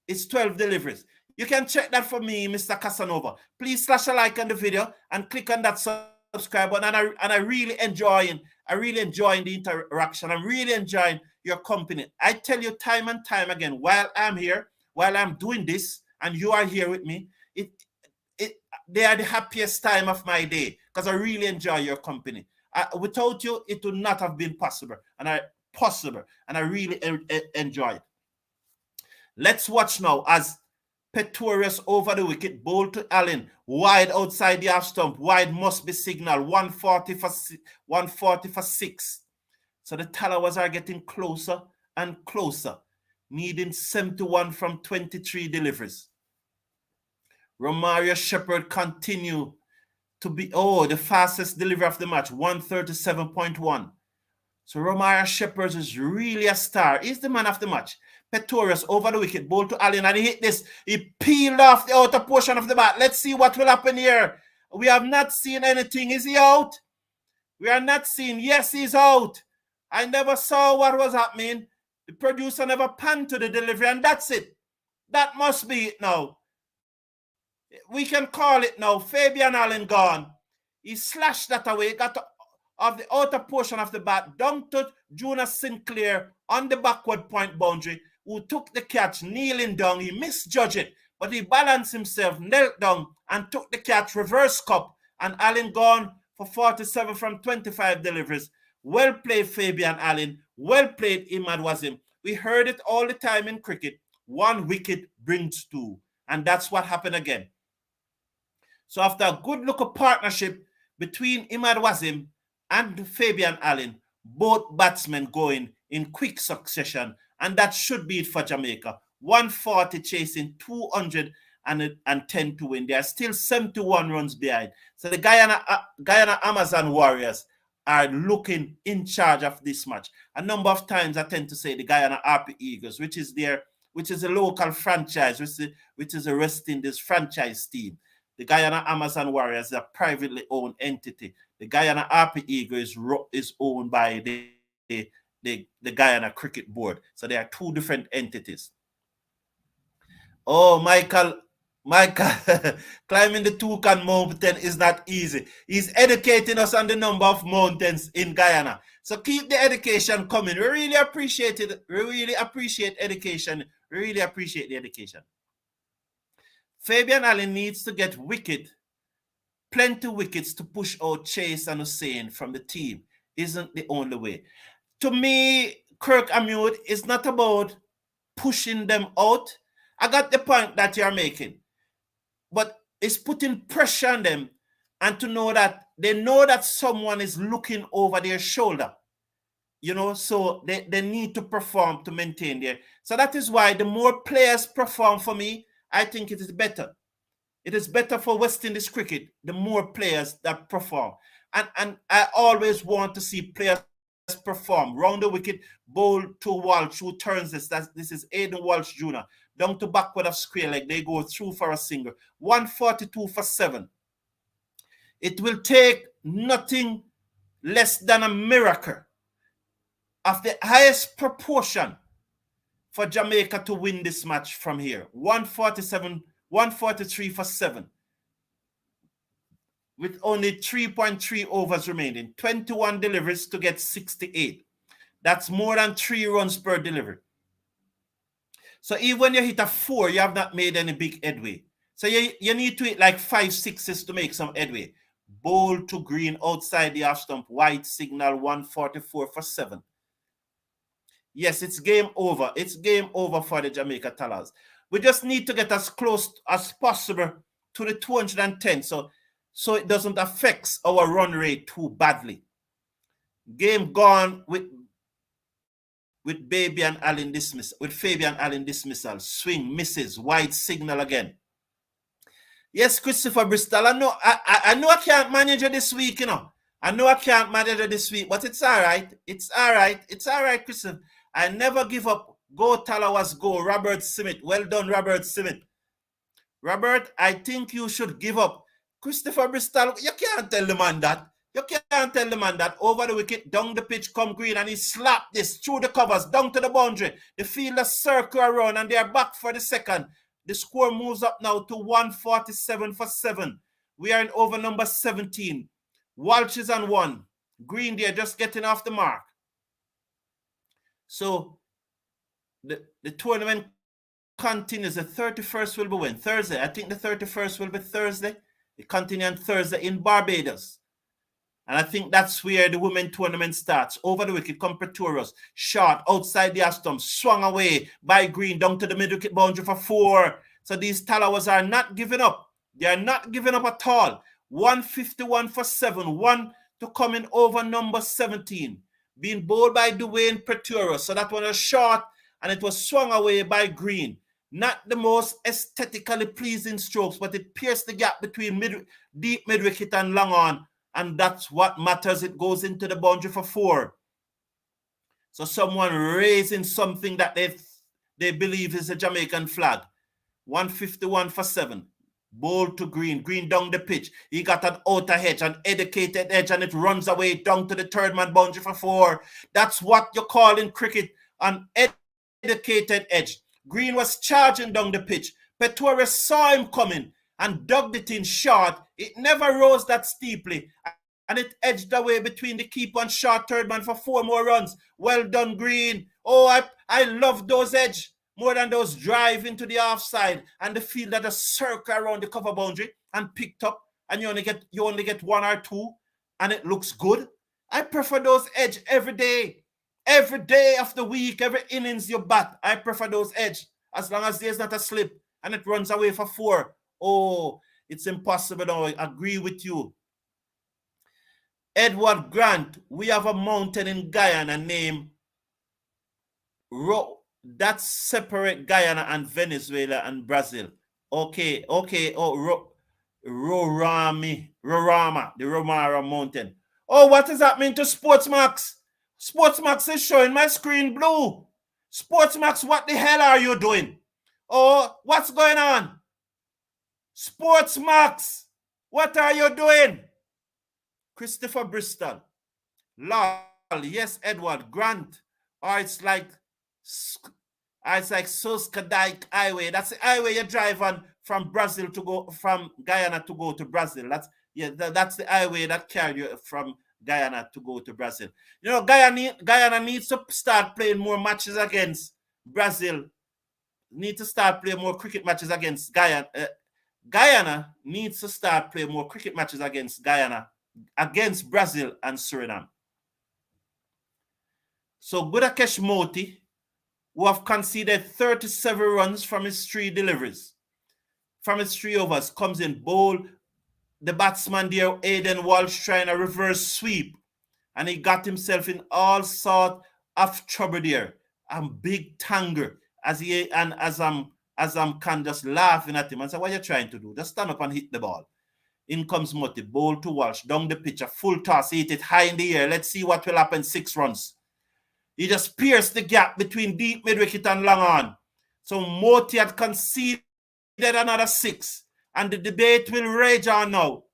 is 12 deliveries. You can check that for me, Mr. Casanova. Please slash a like on the video and click on that subscribe button. And I really enjoying the interaction. I'm really enjoying your company. I tell you time and time again, while I'm here, while I'm doing this, and you are here with me, they are the happiest time of my day because I really enjoy your company. Without you, it would not have been possible, and I really enjoy it. Let's watch now as Pretorius over the wicket, ball to Allen, wide outside the half stump, wide must be signal, 140 for 6. So the Tallawahs are getting closer and closer, needing 71 from 23 deliveries. Romario Shepherd continue to be, the fastest delivery of the match, 137.1. So Romario Shepherd is really a star. He's the man of the match. Pretorius over the wicket, ball to Allen, and he hit this. He peeled off the outer portion of the bat. Let's see what will happen here. We have not seen anything. Is he out? We are not seeing. Yes, he's out. I never saw what was happening. The producer never panned to the delivery, and that's it. That must be it now. We can call it now. Fabian Allen gone. He slashed that away, got off the outer portion of the bat, down to Jonas Sinclair on the backward point boundary, who took the catch kneeling down. He misjudged it, but he balanced himself, knelt down, and took the catch reverse cup. And Allen gone for 47 from 25 deliveries. Well played, Fabian Allen. Well played, Imad Wasim. We heard it all the time in cricket. 1 wicket brings 2. And that's what happened again. So after a good look of partnership between Imad Wasim and Fabian Allen, both batsmen going in quick succession, and that should be it for Jamaica. 140 chasing 210 to win. They are still 71 runs behind. So the Guyana Amazon Warriors are looking in charge of this match. A number of times I tend to say the Guyana RP Eagles, which is a local franchise, which is a West Indies franchise team. The Guyana Amazon Warriors is a privately owned entity. The Guyana RP Eagle is owned by the Guyana Cricket Board. So there are 2 different entities. Oh, Michael, climbing the Toucan mountain is not easy. He's educating us on the number of mountains in Guyana. So keep the education coming. We really appreciate it. We really appreciate education. We really appreciate the education. Fabian Allen needs to get plenty wickets to push out Chase and Hussain from the team. Isn't the only way. To me, Kirk Amute, is not about pushing them out. I got the point that you're making. But it's putting pressure on them, and to know that they know that someone is looking over their shoulder. So they need to perform to maintain their. So that is why the more players perform for me, I think it is better. It is better for West Indies cricket, the more players that perform. And I always want to see players perform. Round the wicket, bowl to Walsh, who turns this. This is Aiden Walsh Jr. Down to backward of square leg. They go through for a single. 142 for 7. It will take nothing less than a miracle of the highest proportion for Jamaica to win this match from here. 143 for 7. With only 3.3 overs remaining. 21 deliveries to get 68. That's more than 3 runs per delivery. So even when you hit a 4, you have not made any big headway. So you need to hit like 5 6s to make some headway. Bowl to green outside the half stump. White signal 144 for 7. Yes, it's game over. It's game over for the Jamaica Tallawahs. We just need to get as close as possible to the 210 so it doesn't affect our run rate too badly. Game gone with Fabian Allen dismissal. Swing misses. Wide signal again. Yes, Christopher Bristol. I know I can't manage it this week, I know I can't manage it this week, but it's all right. It's all right, Christopher. I never give up. Go Tallawahs, go. Robert Smith. Well done, Robert Smith. Robert, I think you should give up. Christopher Bristol, you can't tell the man that. You can't tell the man that. Over the wicket, down the pitch, come Green, and he slapped this through the covers, down to the boundary. The fielder circle around, and they are back for the second. The score moves up now to 147 for 7. We are in over number 17. Walsh is on 1. Green there just getting off the mark. So the tournament continues. The 31st will be when? Thursday. I think the 31st will be Thursday. It continues on Thursday in Barbados. And I think that's where the women tournament starts. Over the wicket, come Pretorius. Short, outside the stump, swung away by Green, down to the mid-wicket boundary for 4. So these Tallawahs are not giving up. They are not giving up at all. 151 for 7. 1 to come in over number 17. Being bowled by Dwayne Pretorius. So that one was short, and it was swung away by Green. Not the most aesthetically pleasing strokes, but it pierced the gap between deep mid-wicket and long on. And that's what matters. It goes into the boundary for 4. So someone raising something that they believe is a Jamaican flag. 151 for 7. Bowl to Green. Green down the pitch. He got an outer edge, an educated edge, and it runs away down to the third man boundary for 4. That's what you call in cricket an educated edge. Green was charging down the pitch. Pretorius saw him coming and dug it in short. It never rose that steeply, and it edged away between the keeper and short third man for 4 more runs. Well done, Green. Oh, I love those edge more than those drive into the offside and the field that a circle around the cover boundary and picked up, and you only get 1 or 2, and it looks good. I prefer those edge every day. Every day of the week, every innings you bat, I prefer those edge, as long as there's not a slip and it runs away for 4. Oh, it's impossible now. I agree with you. Edward Grant, we have a mountain in Guyana named that separate Guyana and Venezuela and Brazil. Okay. Oh, Rorama, the Romara mountain. Oh, what does that mean to Sportsmax? Sportsmax is showing my screen blue. Sportsmax, what the hell are you doing? Oh, what's going on? Sportsmax, what are you doing? Christopher Bristol. Lol, yes, Edward Grant. Or it's like Soskadike Highway. That's the highway you drive on from Brazil to go, from Guyana to go to Brazil. That's the highway that carry you from Guyana to go to Brazil. You know, Guyana needs to start playing more matches against Brazil. Need to start playing more cricket matches against Guyana. Guyana needs to start playing more cricket matches against Guyana, against Brazil and Suriname. So Gudakesh Moti, who have conceded 37 runs from his 3 deliveries, from his 3 overs, comes in bowl. The batsman there, Aiden Walsh, trying a reverse sweep, and he got himself in all sort of trouble there. And big tangle as I'm can just laughing at him and say, what are you trying to do? Just stand up and hit the ball. In comes Moti, bowl to Walsh, down the pitch, a full toss, hit it high in the air. Let's see what will happen. 6 runs. He just pierced the gap between deep mid-wicket and long on. So Moti had conceded another 6, and the debate will rage on now.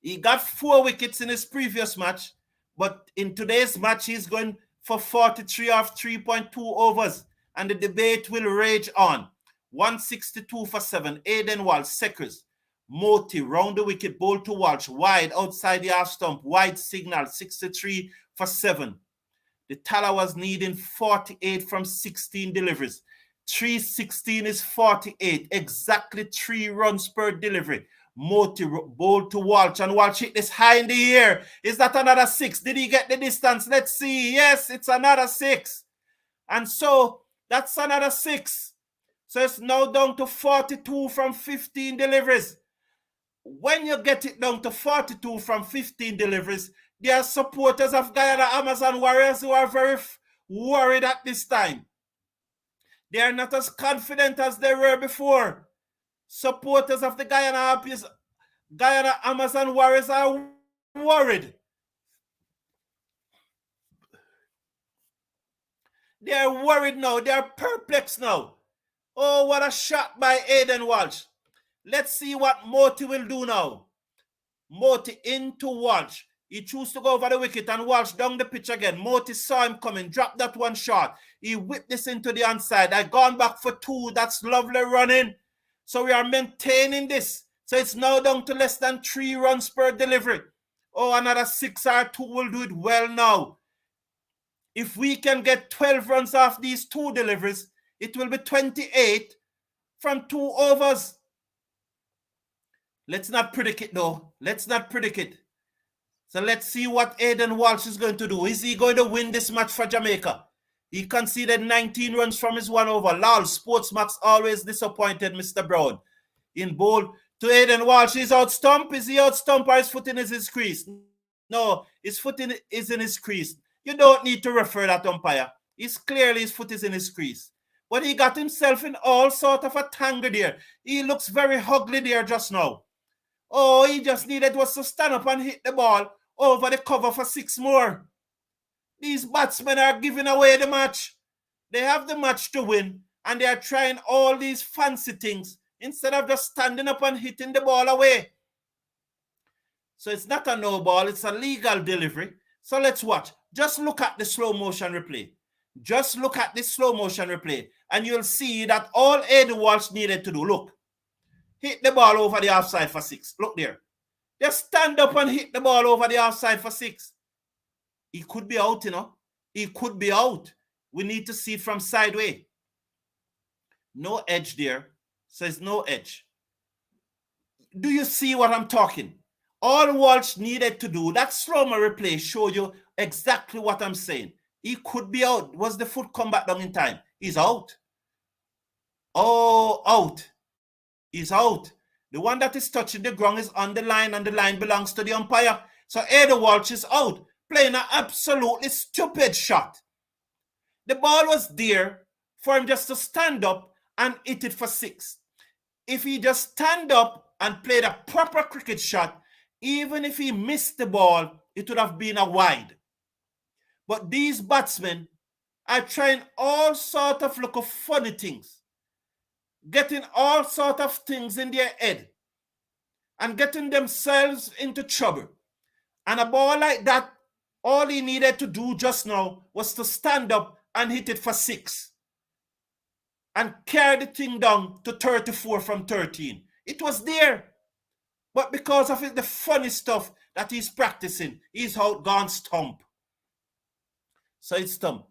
He got 4 wickets in his previous match, but in today's match, he's going for 43 off 3.2 overs, and the debate will rage on. 162 for 7, Aiden Walsh, Seckers. Moti, round the wicket, bowl to Walsh, wide, outside the half stump, wide signal, 63 for 7. The Tallawahs needing 48 from 16 deliveries. 316 is 48, exactly 3 runs per delivery. Moti bowl to Walsh, and Walsh hit this high in the air. Is that another 6? Did he get the distance? Let's see. Yes, it's another 6. And so that's another 6. So it's now down to 42 from 15 deliveries. When you get it down to 42 from 15 deliveries, there are supporters of Guyana Amazon Warriors who are very worried at this time. They are not as confident as they were before. Supporters of the Guyana Amazon Warriors are worried. They are worried now. They are perplexed now. Oh, what a shot by Aiden Walsh. Let's see what Moti will do now. Moti into Walsh. He chose to go over the wicket and Walsh down the pitch again. Moti saw him coming, dropped that one shot. He whipped this into the onside. I gone back for 2. That's lovely running. So we are maintaining this. So it's now down to less than 3 runs per delivery. Oh, another 6 or 2 will do it well now. If we can get 12 runs off these 2 deliveries, it will be 28 from 2 overs. Let's not predict it though. Let's not predict it. So let's see what Aiden Walsh is going to do. Is he going to win this match for Jamaica? He conceded 19 runs from his 1 over. Lol, Sportsmax always disappointed Mr. Brown. In bold to Aiden Walsh. He's out stump. Is he out stump or his foot in his crease? No, his foot is in his crease. You don't need to refer that umpire. It's clearly his foot is in his crease. But he got himself in all sort of a tangle there. He looks very ugly there just now. Oh, he just needed was to stand up and hit the ball over the cover for 6 more. These batsmen are giving away the match. They have the match to win, and they are trying all these fancy things instead of just standing up and hitting the ball away. So it's not a no ball, it's a legal delivery. So let's watch. Just look at the slow motion replay. Just look at the slow motion replay, and you'll see that all Aiden Walsh needed to do, look, hit the ball over the offside for 6. Look there. Just stand up and hit the ball over the offside for 6. He could be out, you know. He could be out. We need to see it from sideways. No edge there. Says no edge. Do you see what I'm talking? All Walsh needed to do, that slow-mo replay showed you exactly what I'm saying. He could be out. Was the foot come back down in time? He's out. Oh, out. He's out. The one that is touching the ground is on the line, and the line belongs to the umpire. So Aiden Walsh is out, playing an absolutely stupid shot. The ball was there for him just to stand up and hit it for 6. If he just stand up and played a proper cricket shot, even if he missed the ball, it would have been a wide. But these batsmen are trying all sort of look of funny things, getting all sort of things in their head and getting themselves into trouble. And a ball like that, all he needed to do just now was to stand up and hit it for 6 and carry the thing down to 34 from 13. It was there. But because of it, the funny stuff that he's practicing, he's out gone stump. So it's stump.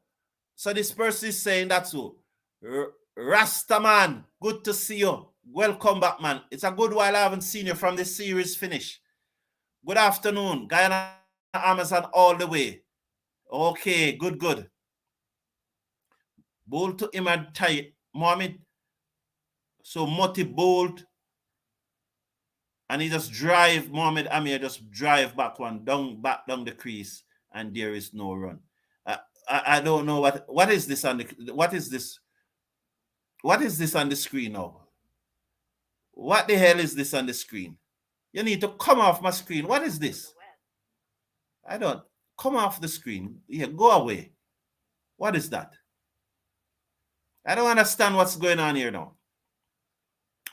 So this person is saying that's so. Rastaman, good to see you. Welcome back, man. It's a good while I haven't seen you from the series finish. Good afternoon. Guyana Amazon all the way. Okay, good. Bold to Imad Tay, Mohammed. So Moti bold. And he just drive, Mohamed Amir just drive back down the crease, and there is no run. I don't know what is this on the what is this on the screen now? What the hell is this on the screen? You need to come off my screen. What is this? I don't come off the screen. Yeah, go away. What is that? I don't understand what's going on here now.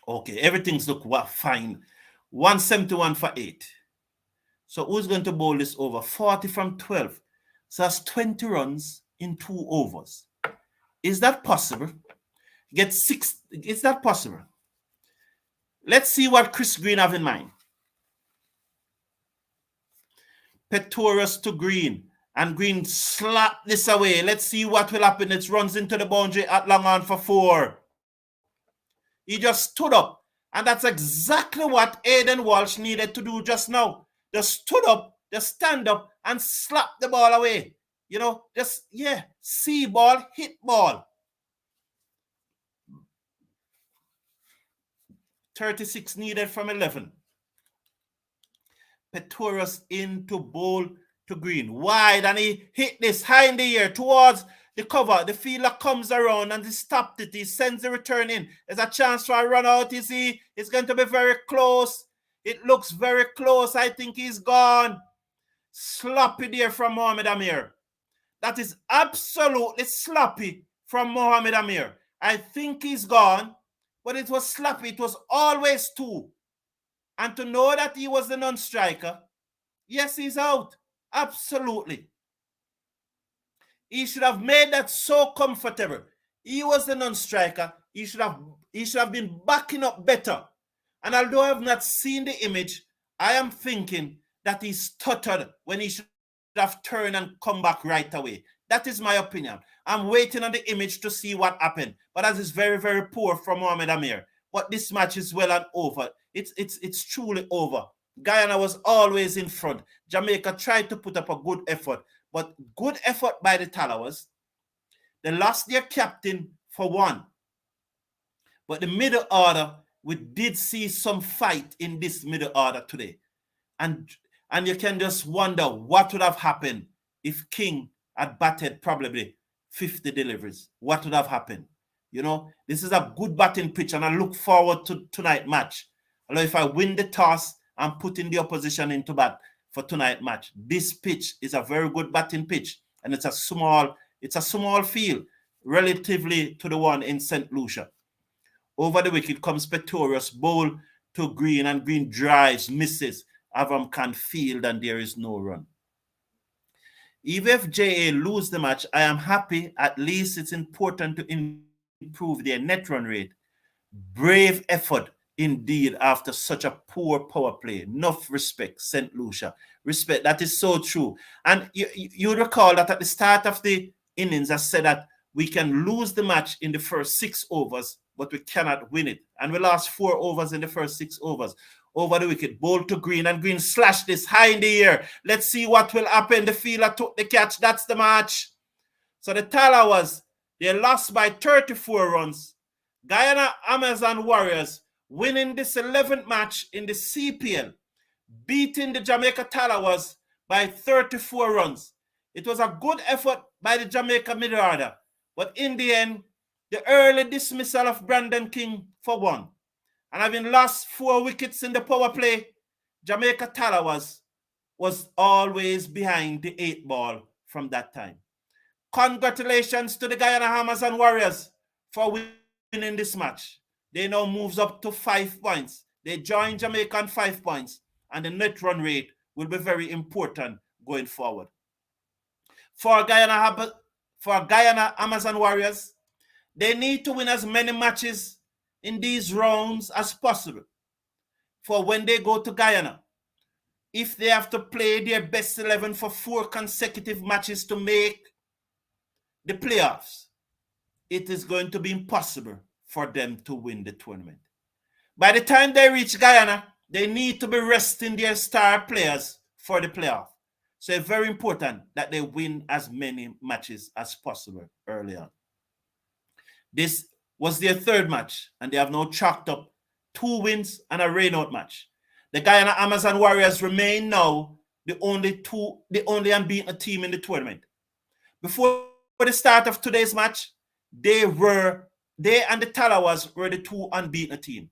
Okay, everything's look fine. 171 for 8. So who's going to bowl this over? 40 from 12. So that's 20 runs in 2 overs. Is that possible? Get 6. Is that possible? Let's see what Chris Green have in mind. Petorius to Green. And Green slap this away. Let's see what will happen. It runs into the boundary at long on for 4. He just stood up. And that's exactly what Aiden Walsh needed to do just now. Just stood up, just stand up, and slap the ball away. You know, just, see ball, hit ball. 36 needed from 11. Pretorius into bowl to green. Wide, and he hit this high in the air towards the cover. The fielder comes around and he stopped it. He sends the return in. There's a chance for a run out. You see, it's going to be very close. It looks very close. I think he's gone. Sloppy there from Mohamed Amir. That is absolutely sloppy from Mohamed Amir. I think he's gone, but it was sloppy. It was always two. And to know that he was the non-striker, yes, he's out. Absolutely. He should have made that so comfortable. He was the non-striker. He should have been backing up better. And although I have not seen the image, I am thinking that he stuttered when he should have turned and come back right away. That is my opinion. I'm waiting on the image to see what happened. But that is very, very poor from Mohamed Amir. But this match is well and over. It's truly over. Guyana was always in front. Jamaica tried to put up a good effort. But good effort by the Tallawahs. They lost their captain for one. But the middle order, we did see some fight in this middle order today. And you can just wonder what would have happened if King had batted probably 50 deliveries. What would have happened? You know, this is a good batting pitch, and I look forward to tonight's match. Although if I win the toss, I'm putting the opposition into bat for tonight's match. This pitch is a very good batting pitch, and it's a small field relatively to the one in St. Lucia. Over the wicket comes Pretorius, bowl to Green, and Green drives, misses. Avram can't field, and there is no run. Even if JA lose the match, I am happy. At least it's important to improve their net run rate. Brave effort indeed after such a poor power play. Enough respect, St. Lucia. Respect, that is so true. And you recall that at the start of the innings, I said that we can lose the match in the first 6 overs, but we cannot win it. And we lost 4 overs in the first 6 overs. Over the wicket, bowl to Green, and Green slashed this high in the air. Let's see what will happen. The fielder took the catch. That's the match. So the Tallawahs, they lost by 34 runs. Guyana Amazon Warriors winning this 11th match in the CPL, beating the Jamaica Tallawahs by 34 runs. It was a good effort by the Jamaica middle order, but in the end, the early dismissal of Brandon King for 1. And having lost 4 wickets in the power play, Jamaica Tallawahs was always behind the 8 ball from that time. Congratulations to the Guyana Amazon Warriors for winning this match. They now moves up to 5 points. They join Jamaica on 5 points, and the net run rate will be very important going forward. For Guyana Amazon Warriors, they need to win as many matches in these rounds as possible for when they go to Guyana. If they have to play their best 11 for 4 consecutive matches to make the playoffs, it is going to be impossible for them to win the tournament. By the time they reach Guyana, they need to be resting their star players for the playoff. So it's very important that they win as many matches as possible early on. This was their 3rd match, and they have now chalked up 2 wins and a rain-out match. The Guyana Amazon Warriors remain now the only unbeaten team in the tournament. Before the start of today's match, they and the Tallawahs were the 2 unbeaten team,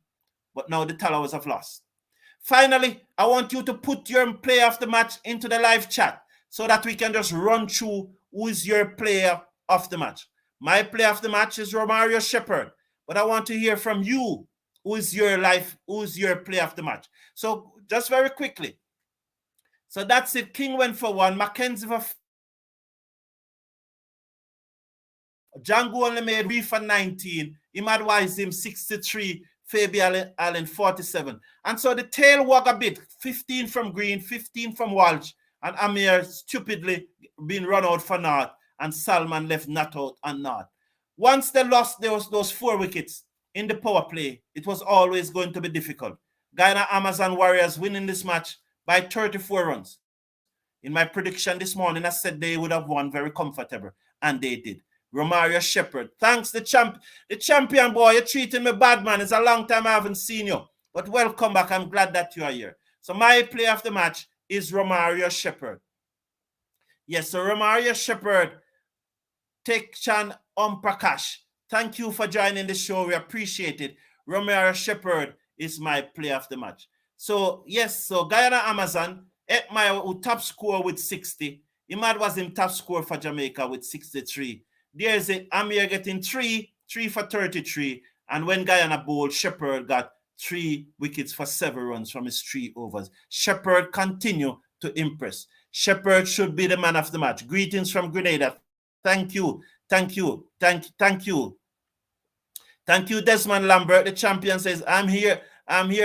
but now the Tallawahs have lost. Finally, I want you to put your player of the match into the live chat so that we can just run through who is your player of the match. My player of the match is Romario Shepherd, but I want to hear from you. Who's your player of the match? So just very quickly. So that's it. King went for 1. Mackenzie for 4. Django only made 3 for 19. Imad Waisim 63. Fabian Allen 47. And so the tail wag a bit. 15 from Green, 15 from Walsh, and Amir stupidly being run out for naught, and Salman left not out and not. Once they lost those 4 wickets in the power play, it was always going to be difficult. Guyana Amazon Warriors winning this match by 34 runs. In my prediction this morning, I said they would have won very comfortable, and they did. Romario Shepherd, thanks the champion boy. You're treating me bad, man. It's a long time I haven't seen you. But welcome back. I'm glad that you are here. So my player of the match is Romario Shepherd. Yes, so Romario Shepherd, Tekchan Prakash. Thank you for joining the show. We appreciate it. Romario Shepherd is my player of the match. So, yes, so Guyana Amazon, Hetmyer who top score with 60. Imad was in top score for Jamaica with 63. There's it. Amir getting 3 for 33. And when Guyana bowled, Shepherd got 3 wickets for 7 runs from his 3 overs. Shepherd continue to impress. Shepherd should be the man of the match. Greetings from Grenada. Thank you. Thank you. Thank you. Thank you, Desmond Lambert. The champion says, I'm here,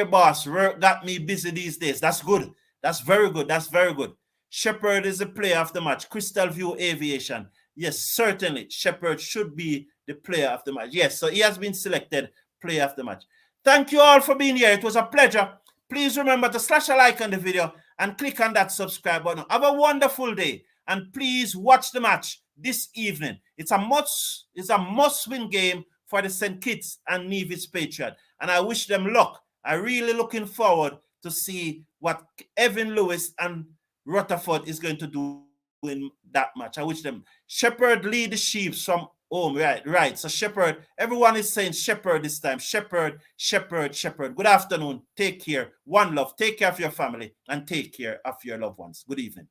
boss. Work got me busy these days. That's good. That's very good. That's very good. Shepherd is the player of the match. Crystal View Aviation. Yes, certainly. Shepherd should be the player of the match. Yes, so he has been selected player of the match. Thank you all for being here. It was a pleasure. Please remember to slash a like on the video and click on that subscribe button. Have a wonderful day. And please watch the match this evening. It's a must-win game for the St. Kitts and Nevis Patriot. And I wish them luck. I'm really looking forward to see what Evan Lewis and Rutherford is going to do in that match. I wish them. Shepherd lead the Chiefs from home. Right. So Shepherd, everyone is saying Shepherd this time. Shepherd. Good afternoon. Take care. One love. Take care of your family and take care of your loved ones. Good evening.